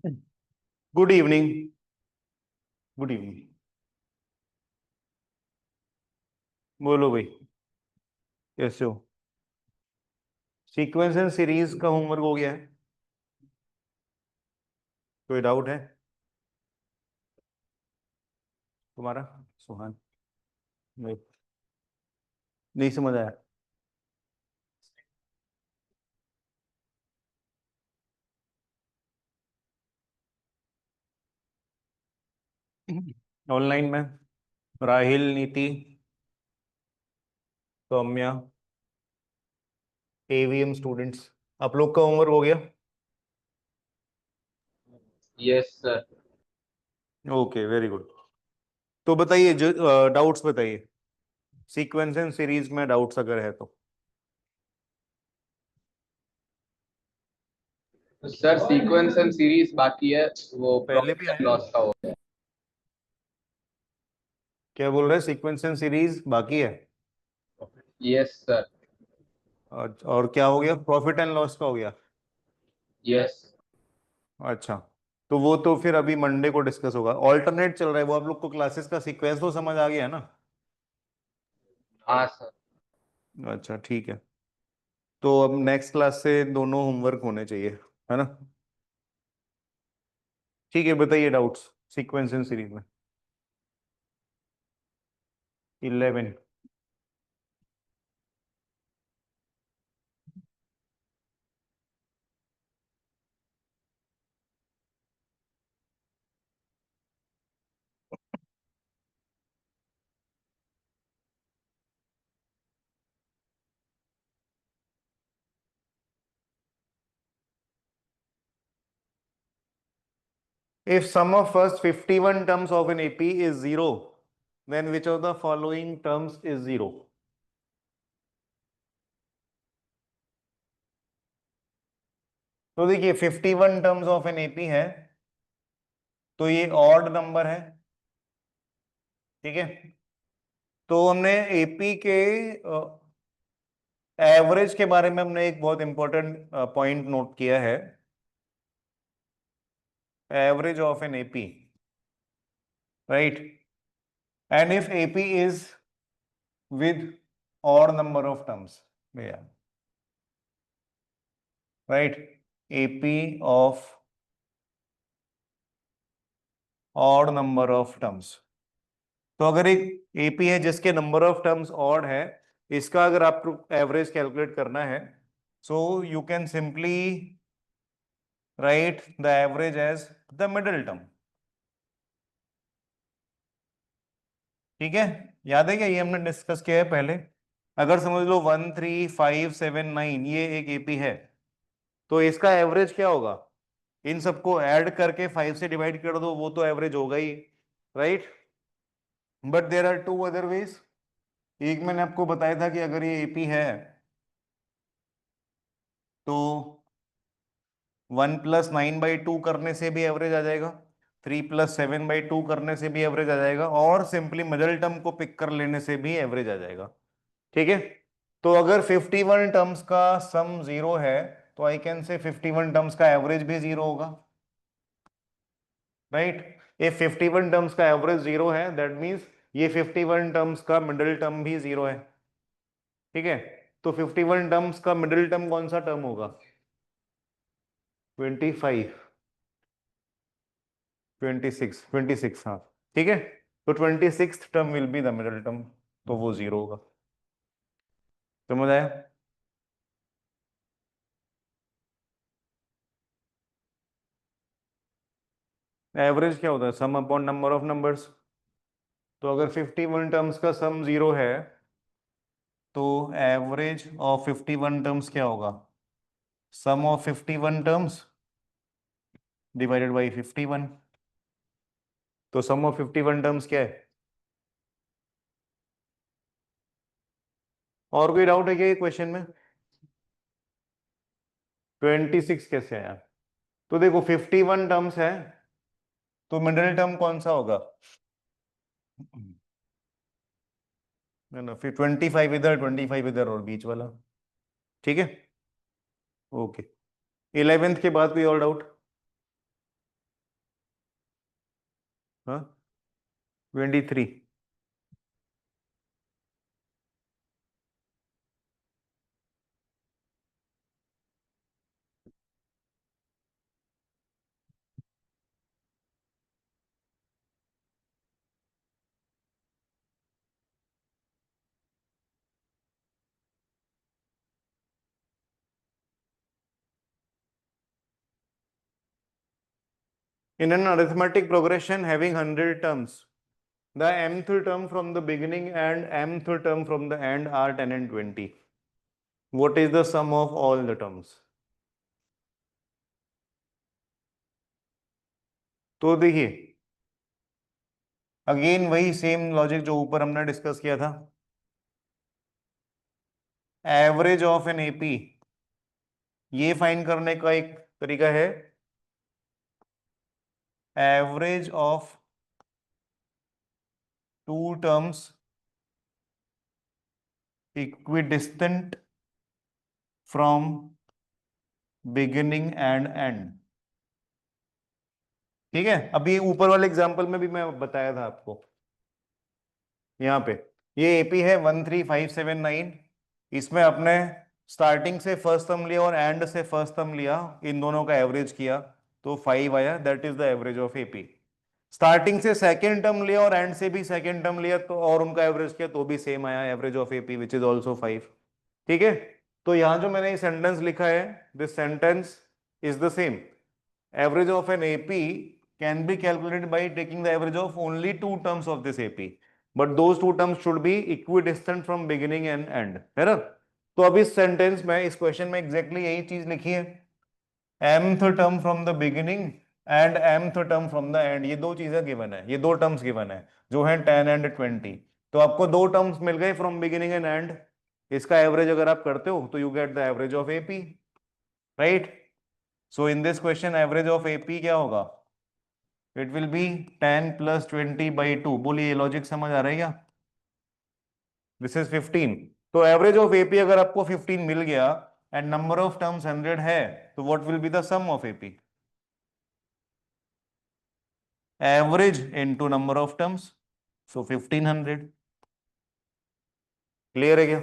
Good evening. Good evening. बोलो भाई, कैसे हो? सीक्वेंस एंड सीरीज का होमवर्क हो गया है? कोई डाउट है तुम्हारा? सुहान, नहीं, नहीं समझ आया। ऑनलाइन में राहिल, नीति, सौम्या, एवीएम स्टूडेंट्स, आप लोग का होमवर्क हो गया? Yes sir. Okay, very good. तो बताइए, जो डाउट्स बताइए, सीक्वेंस एंड सीरीज में डाउट्स अगर है तो। सर सीक्वेंस एंड सीरीज बाकी है, वो पहले भी प्रॉफिट एंड आया। लॉस का हो गया। क्या बोल रहे हैं? सीक्वेंस एंड सीरीज बाकी है। Yes sir. और क्या हो गया? प्रॉफिट एंड लॉस का हो गया। यस। अच्छा, तो वो तो फिर अभी मंडे को डिस्कस होगा। ऑल्टरनेट चल रहा है वो, आप लोग को क्लासेस का सीक्वेंस तो समझ आ गया है ना? हाँ सर। अच्छा, ठीक है। तो अब नेक्स्ट क्लास से दोनों होमवर्क होने चाहिए, है ना? ठीक है, बताइए डाउट्स सीक्वेंस एंड सीरीज में। 11। If sum of first 51 terms of an AP is zero, then which of the following terms is zero? तो देखिए, 51 टर्म्स ऑफ एन एपी है, तो ये ऑड नंबर है। ठीक है, तो हमने एपी के एवरेज के बारे में हमने एक बहुत इंपॉर्टेंट पॉइंट नोट किया है। Average of an AP, right? And if AP is with odd number of terms, yeah, right? AP of odd number of terms। तो अगर एक एपी है जिसके नंबर ऑफ टर्म्स ऑड है, इसका अगर आपको एवरेज कैलकुलेट करना है, so you can simply write the average age the middle term. ठीक है, याद है क्या? ये हमने डिस्कस किया है पहले। अगर समझ लो 1 3 5 7 9 ये एक एपी है, तो इसका एवरेज क्या होगा? इन सबको ऐड करके 5 से डिवाइड कर दो, वो तो एवरेज होगा ही, right? But there are two other ways. एक मैंने आपको बताया था कि अगर ये एपी है तो 1 + 9/2 करने से भी एवरेज आ जाएगा, 3 + 7/2 करने से भी एवरेज आ जाएगा, और सिंपली मिडल टर्म को पिक कर लेने से भी एवरेज आ जाएगा। ठीक है, तो अगर 51 टर्म्स का सम जीरो है, तो आई कैन से 51 टर्म्स का एवरेज भी जीरो होगा, राइट? ये 51 टर्म्स का एवरेज जीरो है, दैट मीन्स ये 51 टर्म्स का मिडिल टर्म भी जीरो है। ठीक है, तो 51 टर्म्स का मिडिल टर्म कौन सा टर्म होगा? 25, 26, हाँ। ठीक है, तो 26th term will be the middle term, तो वो जीरो होगा। समझ आया? एवरेज क्या होता है? सम अपॉन नंबर ऑफ नंबर्स। तो अगर 51 टर्म्स का सम जीरो है, तो एवरेज ऑफ 51 टर्म्स क्या होगा? सम ऑफ 51 टर्म्स डिवाइडेड बाई 51। तो सम ऑफ 51 टर्म्स क्या है? और कोई डाउट है क्या ये क्वेश्चन में? 26 कैसे आया? तो देखो, 51 टर्म्स है, तो मिडिल टर्म कौन सा होगा? है ना, फिर 25 इधर, 25 इधर, और बीच वाला। ठीक है, ओके। 11th के बाद कोई और डाउट? हाँ 23। In an arithmetic progression having 100 terms, the mth term from the beginning and mth term from the end are 10 and 20. What is the sum of all the terms? तो देखिए again वही same logic जो ऊपर हमने discuss किया था। Average of an AP, ये find करने का एक तरीका है average of two terms equidistant from beginning and end. ठीक है, अभी ऊपर वाले एग्जांपल में भी मैं बताया था आपको। यहाँ पे ये एपी है 13579, इसमें अपने स्टार्टिंग से फर्स्ट टर्म लिया और एंड से फर्स्ट टर्म लिया, इन दोनों का एवरेज किया तो 5 आया, that is the average of AP. Starting से सेकेंड टर्म लिया और एंड से भी सेकेंड टर्म लिया तो और उनका एवरेज किया तो भी सेम आया, average of AP which is also 5। ठीक है, तो यहां जो मैंने सेंटेंस लिखा है, this sentence is the same. Average of an AP can be calculated by taking the average of only two terms of this AP, but those two terms should be equidistant from beginning and end, है ना। तो अब इस sentence में, इस question में exactly यही चीज लिखी है, mth term from the beginning and mth term from the end, ये दो चीजें गिवन है, ये दो टर्म्स गिवन है जो है 10 एंड 20। तो आपको दो टर्म्स मिल गए फ्रॉम बिगिनिंग एंड एंड, इसका एवरेज अगर आप करते हो तो you get the average of AP, right. So in this question average of AP क्या होगा, इट विल बी 10 प्लस 20/2। बोलिए ये लॉजिक समझ आ रहा है क्या? This is 15। तो एवरेज ऑफ एपी अगर आपको 15 मिल गया एंड नंबर ऑफ टर्म्स 100 है, तो what will be the sum of AP? Average into number of terms, so 1500। Clear है क्या?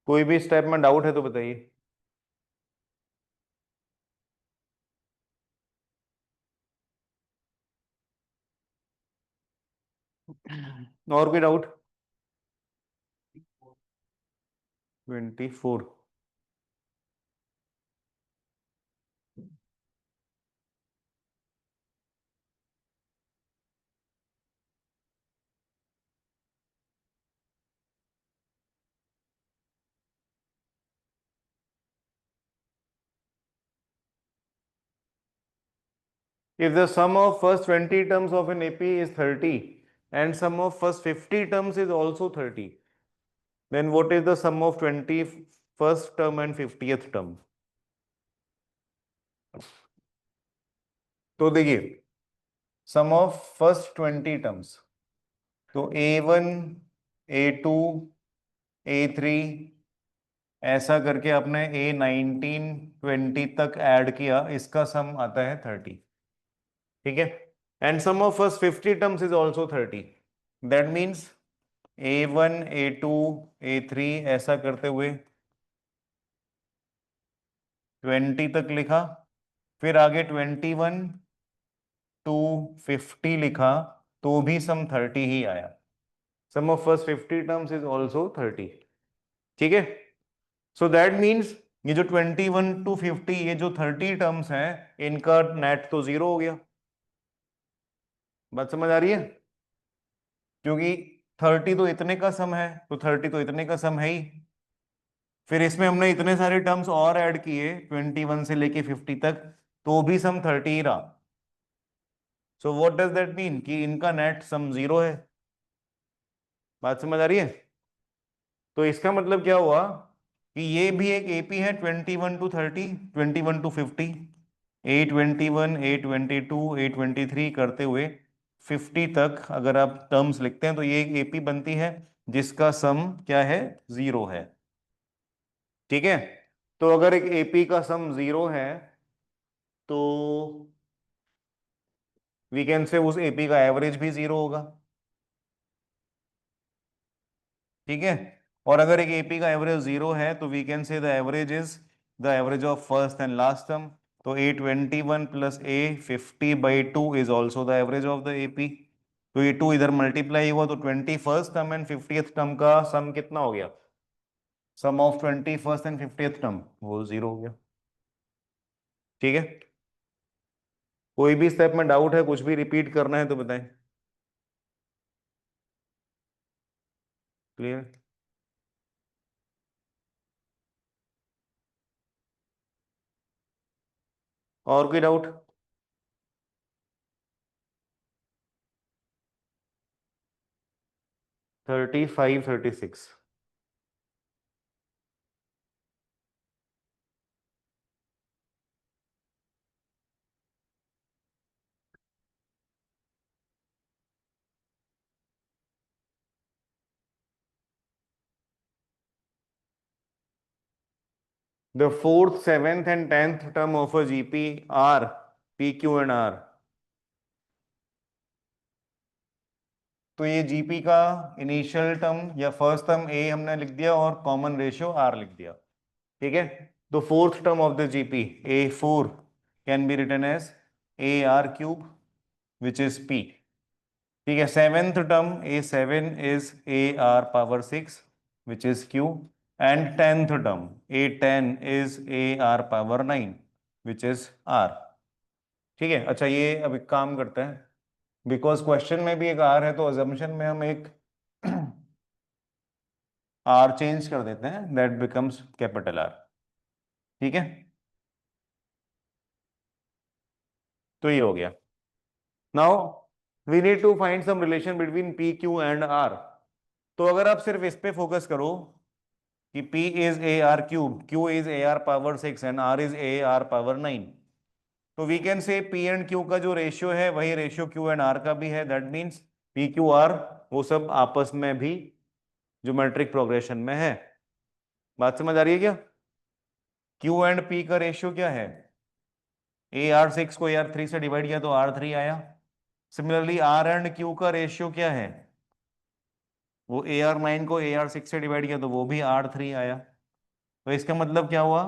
कोई भी स्टेप में डाउट है तो बताइए। और कोई doubt? 24। If the sum of first 20 terms of an AP is 30 and sum of first 50 terms is also 30, then what is the sum of 21st term and 50th term? तो देखिए सम of first 20 terms, तो A1 A2 A3 ऐसा करके आपने A19 20 तक add किया, इसका सम आता है 30। ठीक है, and sum of first 50 terms is also 30, that means A1 A2 A3 ऐसा करते हुए 20 तक लिखा, फिर आगे 21 टू 50 लिखा तो भी सम 30 ही आया। Sum of first 50 terms is also 30। ठीक है, सो दैट मीन्स ये जो 21 टू 50, ये जो 30 टर्म्स हैं, इनका नेट तो जीरो हो गया। बात समझ आ रही है? क्योंकि 30 तो इतने का सम है, तो 30 तो इतने का सम है ही, फिर इसमें हमने इतने सारे टर्म्स और ऐड किए 21 से लेके 50 तक, तो भी सम 30 ही रहा। So what does that mean कि इनका नेट सम जीरो है। बात समझ आ रही है? तो इसका मतलब क्या हुआ कि ये भी एक एपी है 21 टू 30, 21 टू 50, 821 822 823 करते हुए 50 तक अगर आप टर्म्स लिखते हैं तो ये एक एपी बनती है जिसका सम क्या है, जीरो है। ठीक है, तो अगर एक एपी का सम जीरो है तो वी कैन से उस एपी का एवरेज भी 0 होगा। ठीक है, और अगर एक एपी का एवरेज 0 है तो we can say the average is the average of first and last term. तो A21 plus A50/2 is also the average of the AP. तो ये 2 इधर मल्टीप्लाई हुआ तो 21st term and 50th term का सम कितना हो गया? सम of 21st and 50th term वो 0 हो गया। ठीक है, कोई भी स्टेप में डाउट है, कुछ भी रिपीट करना है तो बताएं। क्लियर? और कोई doubt? 35 36। The fourth, seventh, and 10th term of a GP are P, Q and R. तो ये जीपी का इनिशियल टर्म या फर्स्ट टर्म ए हमने लिख दिया और कॉमन रेशियो आर लिख दिया। ठीक है, तो fourth term of the GP A4 can be written as AR³ which is P. ठीक है, seventh term A7 is AR⁻6 which is Q, and tenth term A10 is AR⁻9 which is R. ठीक है, अच्छा ये अब एक काम करते हैं, बिकॉज क्वेश्चन में भी एक आर है तो अजम्पशन में हम एक आर चेंज कर देते हैं, दैट बिकम्स कैपिटल आर। ठीक है, तो ये हो गया। Now we need to find some relation between P Q and R. तो अगर आप सिर्फ इस पे फोकस करो कि P is AR³, Q is AR⁻6 and R is AR⁻9, तो we can say P and Q का जो रेशियो है वही रेशियो Q एंड R का भी है। दैट मीन्स PQR वो सब आपस में भी ज्योमेट्रिक प्रोग्रेशन में है। बात समझ आ रही है क्या? Q एंड P का रेशियो क्या है? AR6 को AR3 से डिवाइड किया तो R3 आया। सिमिलरली R एंड Q का रेशियो क्या है? वो AR9 को AR6 से डिवाइड किया तो वो भी R3 आया। तो इसका मतलब क्या हुआ?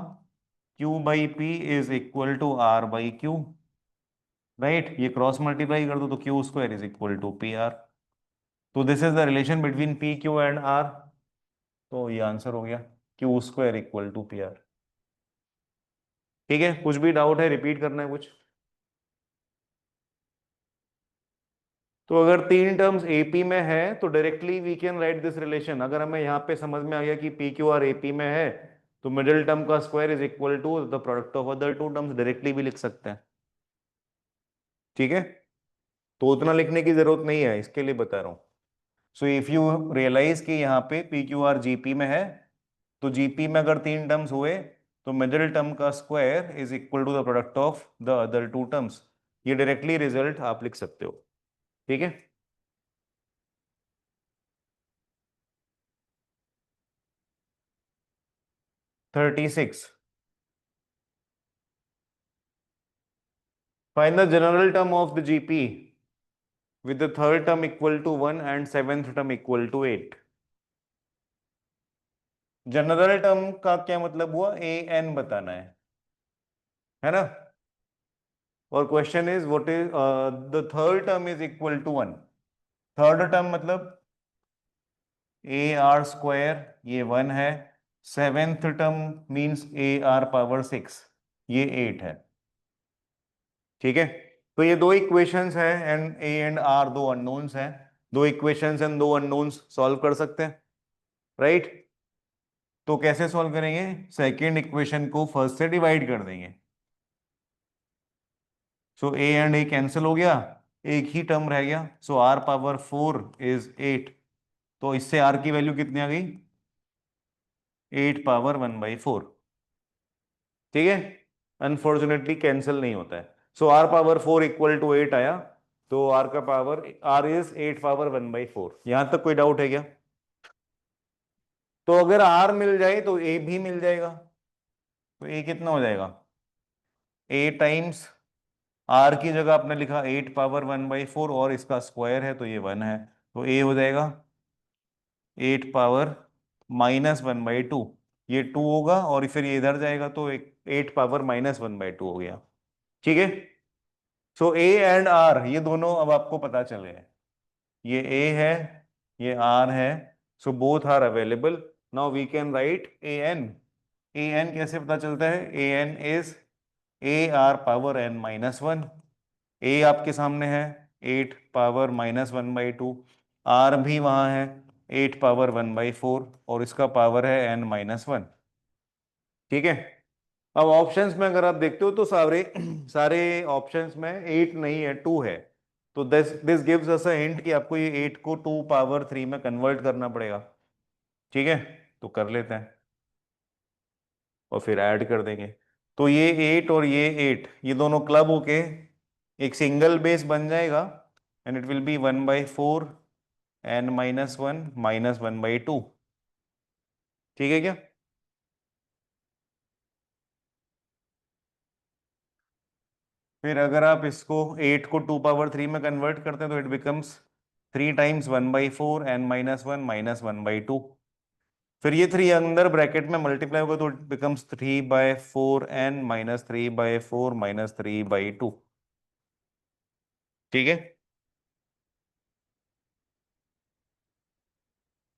Q/P is equal to R/Q। Right, ये क्रॉस मल्टीप्लाई कर दो तो Q² is equal to PR। तो this is the relation between P Q and R। तो ये आंसर हो गया, Q² इक्वल टू PR। ठीक है, कुछ भी डाउट है, रिपीट करना है कुछ? तो अगर तीन टर्म्स एपी में है तो directly we can write this relation. अगर हमें यहाँ पे समझ में आ गया कि पी क्यू आर एपी में है तो मिडिल टर्म का square is equal to the product of other two terms, directly भी लिख सकते हैं। ठीक है, तो उतना लिखने की जरूरत नहीं है, इसके लिए बता रहा हूँ। सो इफ यू रियलाइज कि यहाँ पे पी क्यू आर जीपी में है तो जीपी में अगर तीन टर्म्स हुए तो मिडिल टर्म का square is equal to the product of the other two terms. ये डायरेक्टली रिजल्ट आप लिख सकते हो। ठीक है, 36। Find the general term of the GP with the third term equal to 1 and seventh term equal to 8। General term का क्या मतलब हुआ? AN बताना है ना? और question is what is the third term is equal to 1। Third term मतलब AR² ये 1 है, सेवेंथ टर्म मींस AR⁻6 ये 8 है। ठीक है, तो ये दो इक्वेशंस हैं एंड A एंड R दो अननोन्स हैं। दो इक्वेशंस एंड दो अननोन्स सॉल्व कर सकते हैं, राइट? तो कैसे सॉल्व करेंगे? सेकेंड इक्वेशन को फर्स्ट से डिवाइड कर देंगे। सो ए एंड ए कैंसिल हो गया, एक ही टर्म रह गया, सो R⁻4 इज 8। तो इससे R की वैल्यू कितनी आ गई? 8⁻1/4। ठीक है, अनफॉर्चुनेटली कैंसिल नहीं होता है, सो R⁻4 इक्वल टू 8 आया। तो R का पावर R इज 8⁻1/4। यहां तक कोई डाउट है क्या? तो अगर R मिल जाए तो A भी मिल जाएगा। तो A कितना हो जाएगा? A टाइम्स आर की जगह आपने लिखा 8 पावर 1/4 और इसका स्क्वायर है तो ये 1 है, तो ए हो जाएगा 8 पावर -1/2। ये 2 होगा और फिर ये इधर जाएगा तो 8 पावर -1/2 हो गया। ठीक है, सो ए एंड आर ये दोनों अब आपको पता चल गए, ये ए है, ये आर है, so both R available. Now we can write A N. A N कैसे पता चलता है? A N is AR⁻n−1। ए आपके सामने है 8 पावर -1/2, आर भी वहां है 8 पावर 1/4 और इसका पावर है n−1। ठीक है, अब ऑप्शंस में अगर आप देखते हो तो सारे सारे ऑप्शंस में 8 नहीं है, 2 है। तो this this gives us a hint कि आपको ये 8 को 2 पावर 3 में कन्वर्ट करना पड़ेगा। ठीक है, तो कर लेते हैं और फिर ऐड कर देंगे। तो ये 8 और ये 8 ये दोनों क्लब होके एक सिंगल बेस बन जाएगा and it will be 1/4 n−1 -1/2। ठीक है क्या? फिर अगर आप इसको 8 को 2 पावर 3 में कन्वर्ट करते हैं तो इट बिकम्स 3 टाइम्स 1/4 n−1 -1/2। फिर ये 3 अंदर ब्रैकेट में मल्टीप्लाई होगा तो इट बिकम्स 3/4 n -3/4 -3/2। ठीक है,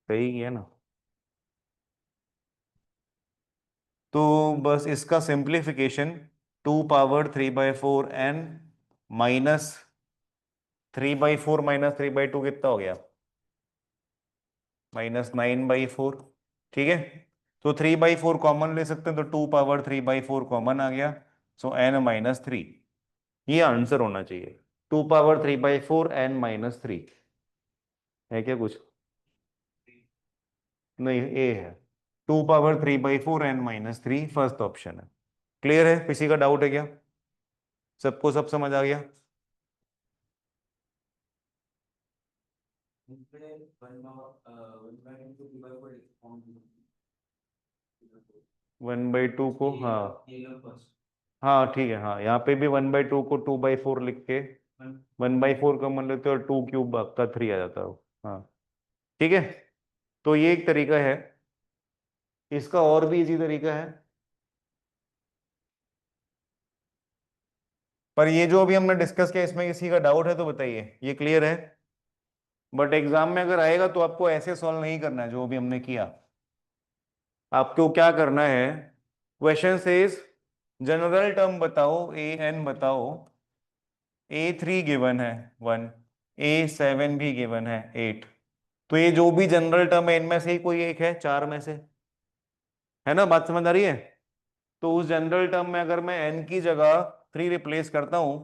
सही है ना? तो बस इसका सिंप्लीफिकेशन 2 पावर 3/4 n -3/4 -3/2 कितना हो गया? -9/4। ठीक है, तो 3/4 कॉमन ले सकते हैं तो 2 पावर 3/4 कॉमन आ गया, सो n-3। ये आंसर होना चाहिए, 2 पावर 3/4 n-3। है क्या कुछ? नहीं, ए है 2 पावर 3/4 n-3, फर्स्ट ऑप्शन है। क्लियर है? किसी का डाउट है क्या? सबको सब समझ आ गया? 1/2 को, हाँ हाँ ठीक है, हाँ यहाँ पे भी 1/2 को 2/4 लिख के 1/4 कॉमन लेते हो और 2³ आपका 3 आ जाता हो। हाँ ठीक है, तो ये एक तरीका है। इसका और भी इजी तरीका है, पर ये जो अभी हमने डिस्कस किया इसमें किसी का डाउट है तो बताइए, ये क्लियर है? बट एग्जाम में अगर आएगा तो आपको ऐसे सॉल्व नहीं करना है जो अभी हमने किया। आपको क्या करना है, क्वेश्चन सेज जनरल टर्म बताओ, ए एन बताओ, A3 गिवन है 1, A7 भी गिवन है 8। तो ये जो भी जनरल टर्म है इनमें से ही कोई एक है चार में से, है ना? बात समझ आ रही है? तो उस जनरल टर्म में अगर मैं n की जगह 3 रिप्लेस करता हूं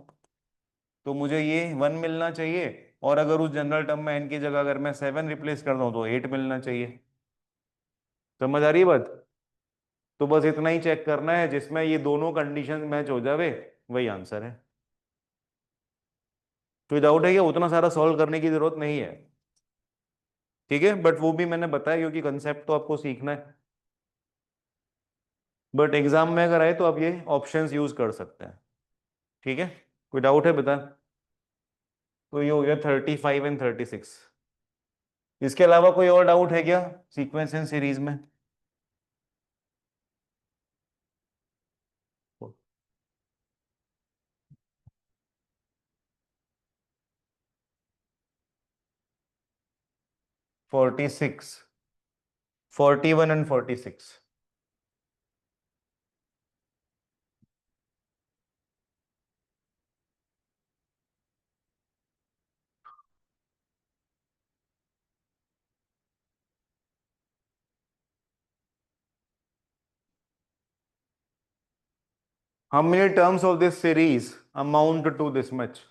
तो मुझे ये 1 मिलना चाहिए, और अगर उस जनरल टर्म में n की जगह अगर मैं 7 रिप्लेस करता हूं तो 8 मिलना चाहिए। समझ आ रही है बात? तो बस इतना ही चेक करना है, जिसमें ये दोनों कंडीशन मैच हो जावे वही आंसर है। कोई डाउट है क्या? उतना सारा सॉल्व करने की जरूरत नहीं है। ठीक है, बट वो भी मैंने बताया क्योंकि कंसेप्ट तो आपको सीखना है। बट एग्जाम में अगर आए तो आप ये ऑप्शंस यूज कर सकते हैं। ठीक है, कोई डाउट है बता? तो ये हो गया 35 एंड 36। इसके अलावा कोई और डाउट है क्या सीक्वेंस एंड सीरीज में? 46, 41 एंड 46। How many terms of this series amount to this much?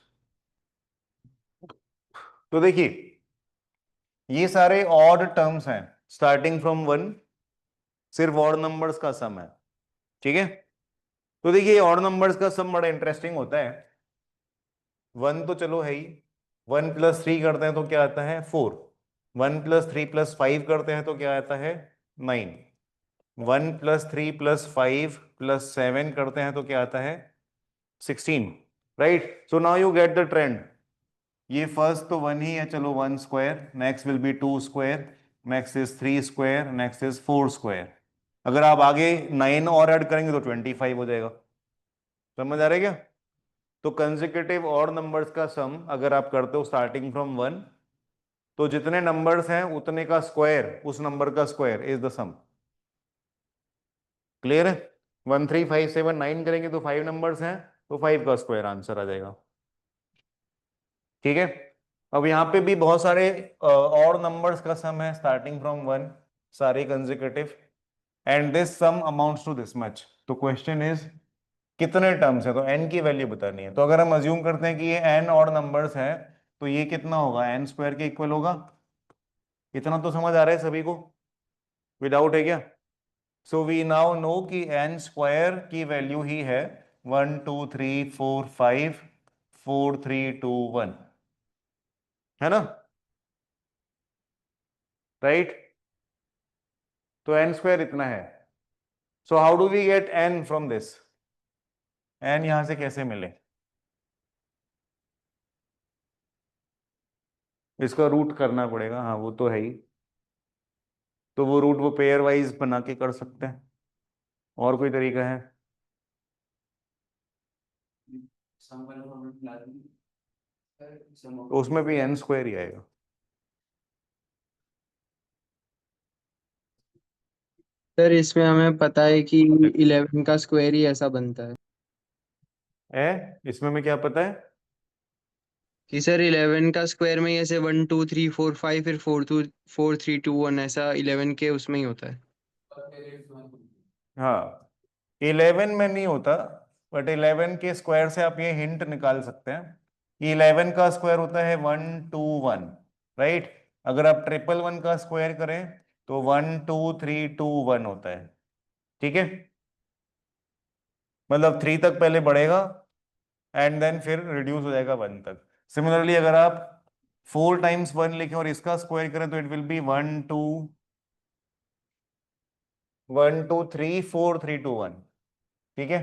तो देखिए ये सारे ऑड टर्म्स हैं स्टार्टिंग फ्रॉम 1, सिर्फ ऑड नंबर्स का सम है। ठीक है, तो देखिए ऑड नंबर्स का सम बड़ा इंटरेस्टिंग होता है। 1 तो चलो है ही, 1+3 करते हैं तो क्या आता है 4, 1+3+5 करते हैं तो क्या आता है 9, 1+3+5+7 करते हैं तो क्या आता है 16। Right. So now you get the trend. ये फर्स्ट तो 1 ही है, चलो 1 square, next will be 2 square, next is 3 square, next is 4 square. अगर आप आगे 9 और ऐड करेंगे तो 25 हो जाएगा। समझ आ रहा है क्या? तो कंसेक्यूटिव और नंबर्स का सम अगर आप करते हो स्टार्टिंग फ्रॉम 1, तो जितने नंबर्स हैं उतने का स्क्वायर, उस नंबर का square is the sum. Clear है? 1 3 5 7 9 करेंगे तो 5 नंबर्स हैं, तो 5 का स्क्वायर आंसर आ जाएगा। ठीक है। अब यहाँ पे भी बहुत सारे और नंबर्स का सम है स्टार्टिंग फ्रॉम 1, सारे consecutive, and this sum amounts to this much. तो क्वेश्चन इज कितने टर्म्स है, तो n की वैल्यू बतानी है। तो अगर हम अज्यूम करते हैं कि ये n और नंबर्स है, तो ये कितना होगा, n स्क्वायर के इक्वल होगा। इतना तो समझ आ रहा है सभी को? विदाउट है क्या? सो वी नाउ नो कि n स्क्वायर की वैल्यू ही है 1 2 3 4 5 4 3 2 1, है ना? राइट। तो n स्क्वायर इतना है। So how do we get n from this? n यहां से कैसे मिले? इसका रूट करना पड़ेगा, हाँ वो तो है ही। तो वो रूट वो पेयर वाइज बना के कर सकते हैं, और कोई तरीका है? तो उसमें भी n स्क्वायर ही आएगा। सर इसमें हमें पता है कि देखो 11 का स्क्वायर ही ऐसा बनता है इसमें मैं क्या पता है? कि सर 11 का स्क्वायर में ही ऐसे 1 2 3 4 5 फिर 4 2 4 3 2 1 ऐसा 11 के उसमें ही होता है। हाँ, 11 में नहीं होता, बट 11 के स्क्वायर से आप ये हिंट निकाल सकते हैं कि 11 का स्क्वायर होता है 1 2 1, राइट। अगर आप 1 1 1 का स्क्वायर करें तो 1 2 3 2 1 होता है। ठीक है, मतलब 3 तक पहले बढ़ेगा एंड देन फिर रिड्यूस हो जाएगा 1 तक। सिमिलरली अगर आप 4 टाइम्स 1 लिखें और इसका स्क्वायर करें तो इट विल बी 1 2 1 2 3 4 3 2 1। ठीक है,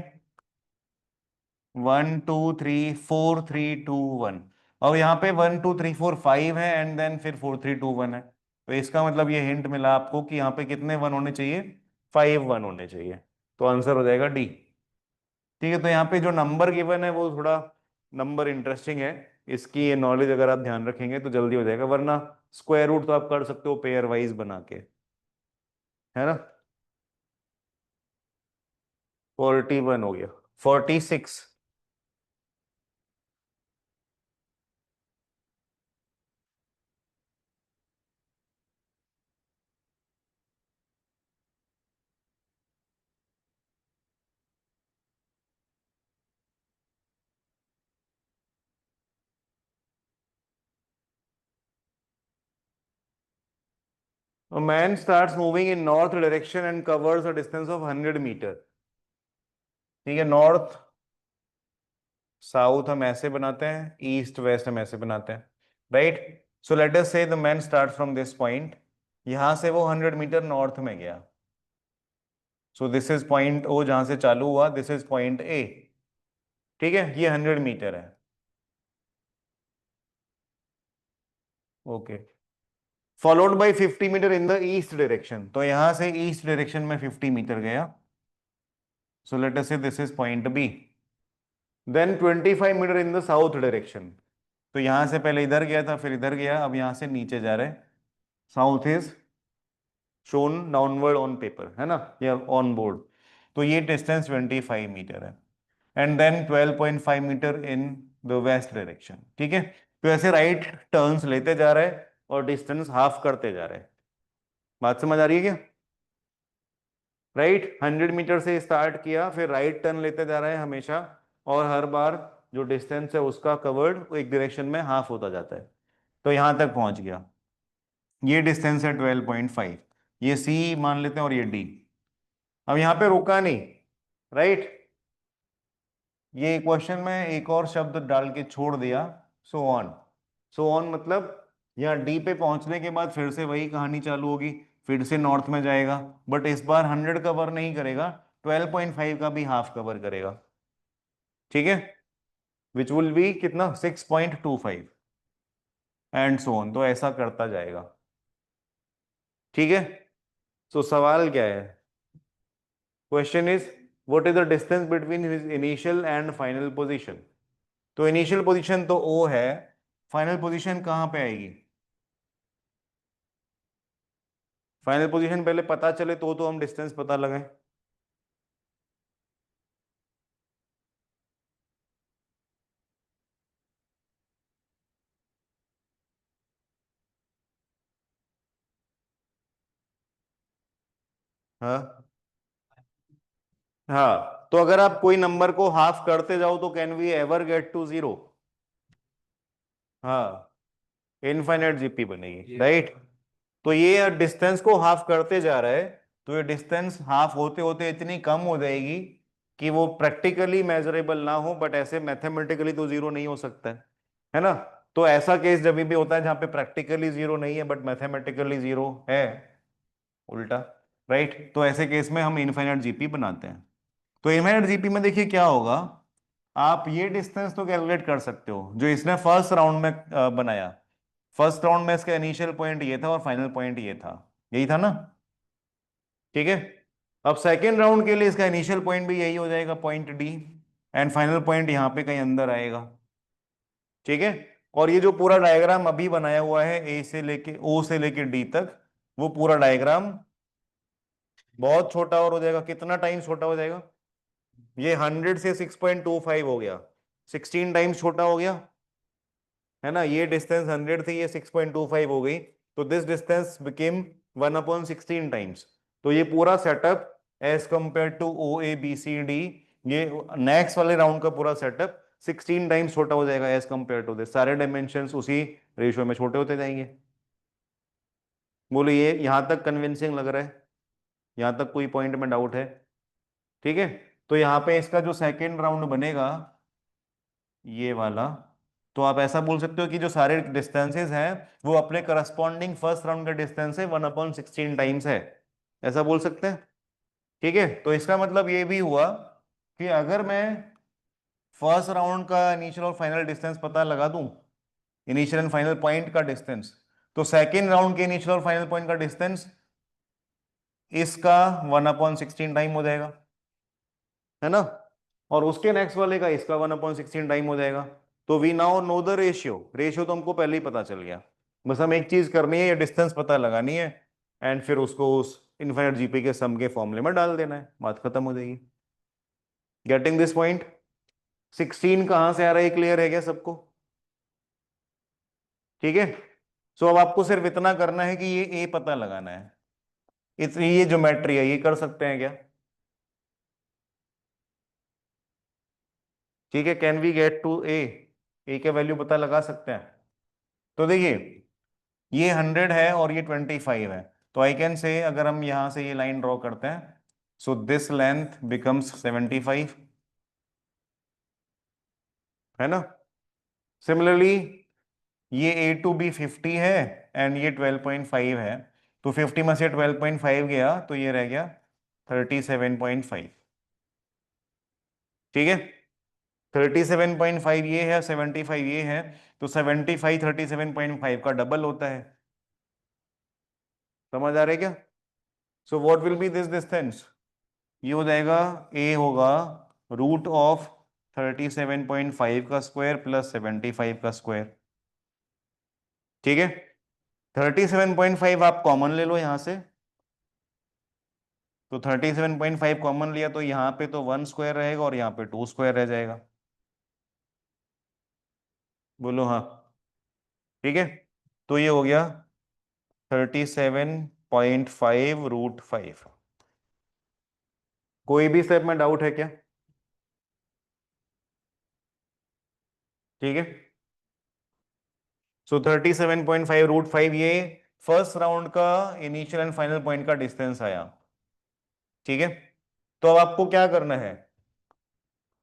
1 2 3 4 3 2 1। और यहाँ पे 1 2 3 4 5 है एंड देन फिर 4 3 2 1 है। तो इसका मतलब ये हिंट मिला आपको कि यहाँ पे कितने वन होने चाहिए, 5 वन होने चाहिए। तो आंसर हो जाएगा डी। ठीक है, तो यहाँ पे जो नंबर गिवन है वो थोड़ा नंबर इंटरेस्टिंग है, इसकी ये नॉलेज अगर आप ध्यान रखेंगे तो जल्दी हो जाएगा, वरना स्क्वायर रूट तो आप कर सकते हो पेयर वाइज बना के, है ना? 41 हो गया, 46। A man starts moving in north direction and covers a distance of 100 metre. ठीक है, नॉर्थ साउथ हम ऐसे बनाते हैं, ईस्ट वेस्ट हम ऐसे बनाते हैं, राइट। सो let us say the man start from this point, यहां से वो 100 मीटर नॉर्थ में गया। So this is point O जहां से चालू हुआ, दिस इज पॉइंट ए। ठीक है, ये 100 मीटर है। Okay, followed by 50 metre in the east direction, तो यहां से ईस्ट डायरेक्शन में 50 मीटर गया। सो let us say this is point B. Then 25 metre in the south direction, तो यहां से पहले इधर गया था, फिर इधर गया, अब यहां से नीचे जा रहे हैं। South is shown downward on paper, है ना, या ऑन बोर्ड। तो ये डिस्टेंस 25 मीटर है, and then 12.5 metre in the west direction. ठीक है, तो ऐसे राइट टर्न्स लेते जा रहे हैं और डिस्टेंस हाफ करते जा रहे हैं। बात समझ आ रही है क्या? राइट, 100 मीटर से स्टार्ट किया, फिर राइट टर्न लेते जा रहे हैं हमेशा, और हर बार जो डिस्टेंस है उसका कवर्ड एक डायरेक्शन में हाफ होता जाता है। तो यहां तक पहुंच गया, ये डिस्टेंस है 12.5, ये सी मान लेते हैं और ये डी। अब यहाँ पे रुका नहीं, राइट। ये क्वेश्चन में एक और शब्द डाल के छोड़ दिया, सो ऑन। सो ऑन मतलब यहाँ डी पे पहुंचने के बाद फिर से वही कहानी चालू होगी, फिर से नॉर्थ में जाएगा, बट इस बार 100 कवर नहीं करेगा, 12.5 का भी हाफ कवर करेगा। ठीक है, विच विल बी कितना 6.25 एंड सो ऑन। तो ऐसा करता जाएगा। ठीक है। सो सवाल क्या है? Question is what is the distance between his initial and final position. तो इनिशियल पोजीशन तो ओ है, फाइनल पोजीशन कहां पे आएगी? फाइनल पोजीशन पहले पता चले तो हम डिस्टेंस पता लगाएं। हाँ हाँ, तो अगर आप कोई नंबर को हाफ करते जाओ तो can we ever get to zero? हाँ, इनफाइनाइट जीपी बनेगी, राइट। तो ये डिस्टेंस को हाफ करते जा रहा है, तो ये डिस्टेंस हाफ होते होते इतनी कम हो जाएगी कि वो प्रैक्टिकली मेजरेबल ना हो, बट ऐसे मैथमेटिकली तो जीरो नहीं हो सकता है ना। तो ऐसा केस जब भी होता है जहां पे प्रैक्टिकली जीरो नहीं है बट मैथमेटिकली जीरो है, उल्टा, राइट। तो ऐसे केस में हम इनफाइनाइट जीपी बनाते हैं। तो इनफाइनाइट जीपी में देखिए क्या होगा, आप ये डिस्टेंस तो कैलकुलेट कर सकते हो जो इसने फर्स्ट राउंड में बनाया। फर्स्ट राउंड में इसका इनिशियल पॉइंट ये था और फाइनल पॉइंट ये था, यही था ना। ठीक है। अब सेकेंड राउंड के लिए इसका इनिशियल पॉइंट भी यही हो जाएगा, point D, and final point यहां पे कहीं अंदर आएगा। ठीक है। और ये जो पूरा डायग्राम अभी बनाया हुआ है ए से लेके ओ से लेके डी तक, वो पूरा डायग्राम बहुत छोटा और हो जाएगा। कितना टाइम छोटा हो जाएगा? ये 100 से 6.25 हो गया, 16 टाइम्स छोटा हो गया, है ना। ये डिस्टेंस 100 थी, ये 6.25 हो गई, तो दिस डिस्टेंस बिकेम 1/16 टाइम्स। तो ये पूरा setup as compare to O A B C D, ये नेक्स्ट वाले राउंड का पूरा सेटअप 16 टाइम्स छोटा हो जाएगा एज कंपेयर टू दिस। सारे डायमेंशंस उसी रेशियो में छोटे होते जाएंगे। बोलो ये यहां तक कन्विंसिंग लग रहा है? यहां तक कोई पॉइंट में डाउट है? ठीक है। तो यहाँ पे इसका जो सेकेंड राउंड बनेगा ये वाला, तो आप ऐसा बोल सकते हो कि जो सारे डिस्टेंसेस हैं वो अपने करस्पॉन्डिंग फर्स्ट राउंड का डिस्टेंस है 1/16 टाइम्स है, ऐसा बोल सकते हैं। ठीक है। तो इसका मतलब ये भी हुआ कि अगर मैं फर्स्ट राउंड का इनिशियल और फाइनल डिस्टेंस पता लगा दूं, इनिशियल एंड फाइनल पॉइंट का डिस्टेंस, तो सेकेंड राउंड के इनिशियल और फाइनल पॉइंट का डिस्टेंस इसका 1/16 टाइम हो जाएगा, है ना। और उसके नेक्स्ट वाले का इसका 1/16 टाइम हो जाएगा। तो we now know the ratio. Ratio तो हमको पहले ही पता चल गया, बस हम एक चीज करनी है, ये डिस्टेंस पता लगानी है, एंड फिर उसको उस इनफाइनाइट जीपी के सम के फॉर्मूले में डाल देना है, बात खत्म हो जाएगी। Getting this point? 16 कहां से आ रहा है, क्लियर है क्या सबको? ठीक है। सो अब आपको सिर्फ इतना करना है कि ये ए पता लगाना है। इतनी ये ज्योमेट्री है, ये कर सकते हैं क्या? ठीक है। कैन वी गेट टू ए? ए के वैल्यू पता लगा सकते हैं। तो देखिए ये 100 है और ये 25 है, तो आई कैन से अगर हम यहां से ये लाइन ड्रॉ करते हैं, सो दिस लेंथ बिकम्स 75, है ना। सिमिलरली ये ए टू बी 50 है एंड ये 12.5 है, तो 50 में से 12.5 गया तो ये रह गया 37.5। ठीक है। 37.5 ये है, 75 ये है, तो 75 37.5 का डबल होता है। समझ आ रहा है क्या? So what will B this distance? ये हो जाएगा, ए होगा रूट ऑफ 37.5 का स्क्वायर प्लस 75 का स्क्वायर। ठीक है। 37.5 आप कॉमन ले लो यहां से, तो 37.5 कॉमन लिया तो यहाँ पे तो 1 स्क्वायर रहेगा और यहाँ पे 2 स्क्वायर रह जाएगा। बोलो हाँ। ठीक है। तो ये हो गया 37.5 √5। कोई भी स्टेप में डाउट है क्या? ठीक है। सो 37.5 √5 ये फर्स्ट राउंड का इनिशियल एंड फाइनल पॉइंट का डिस्टेंस आया। ठीक है। तो अब आपको क्या करना है,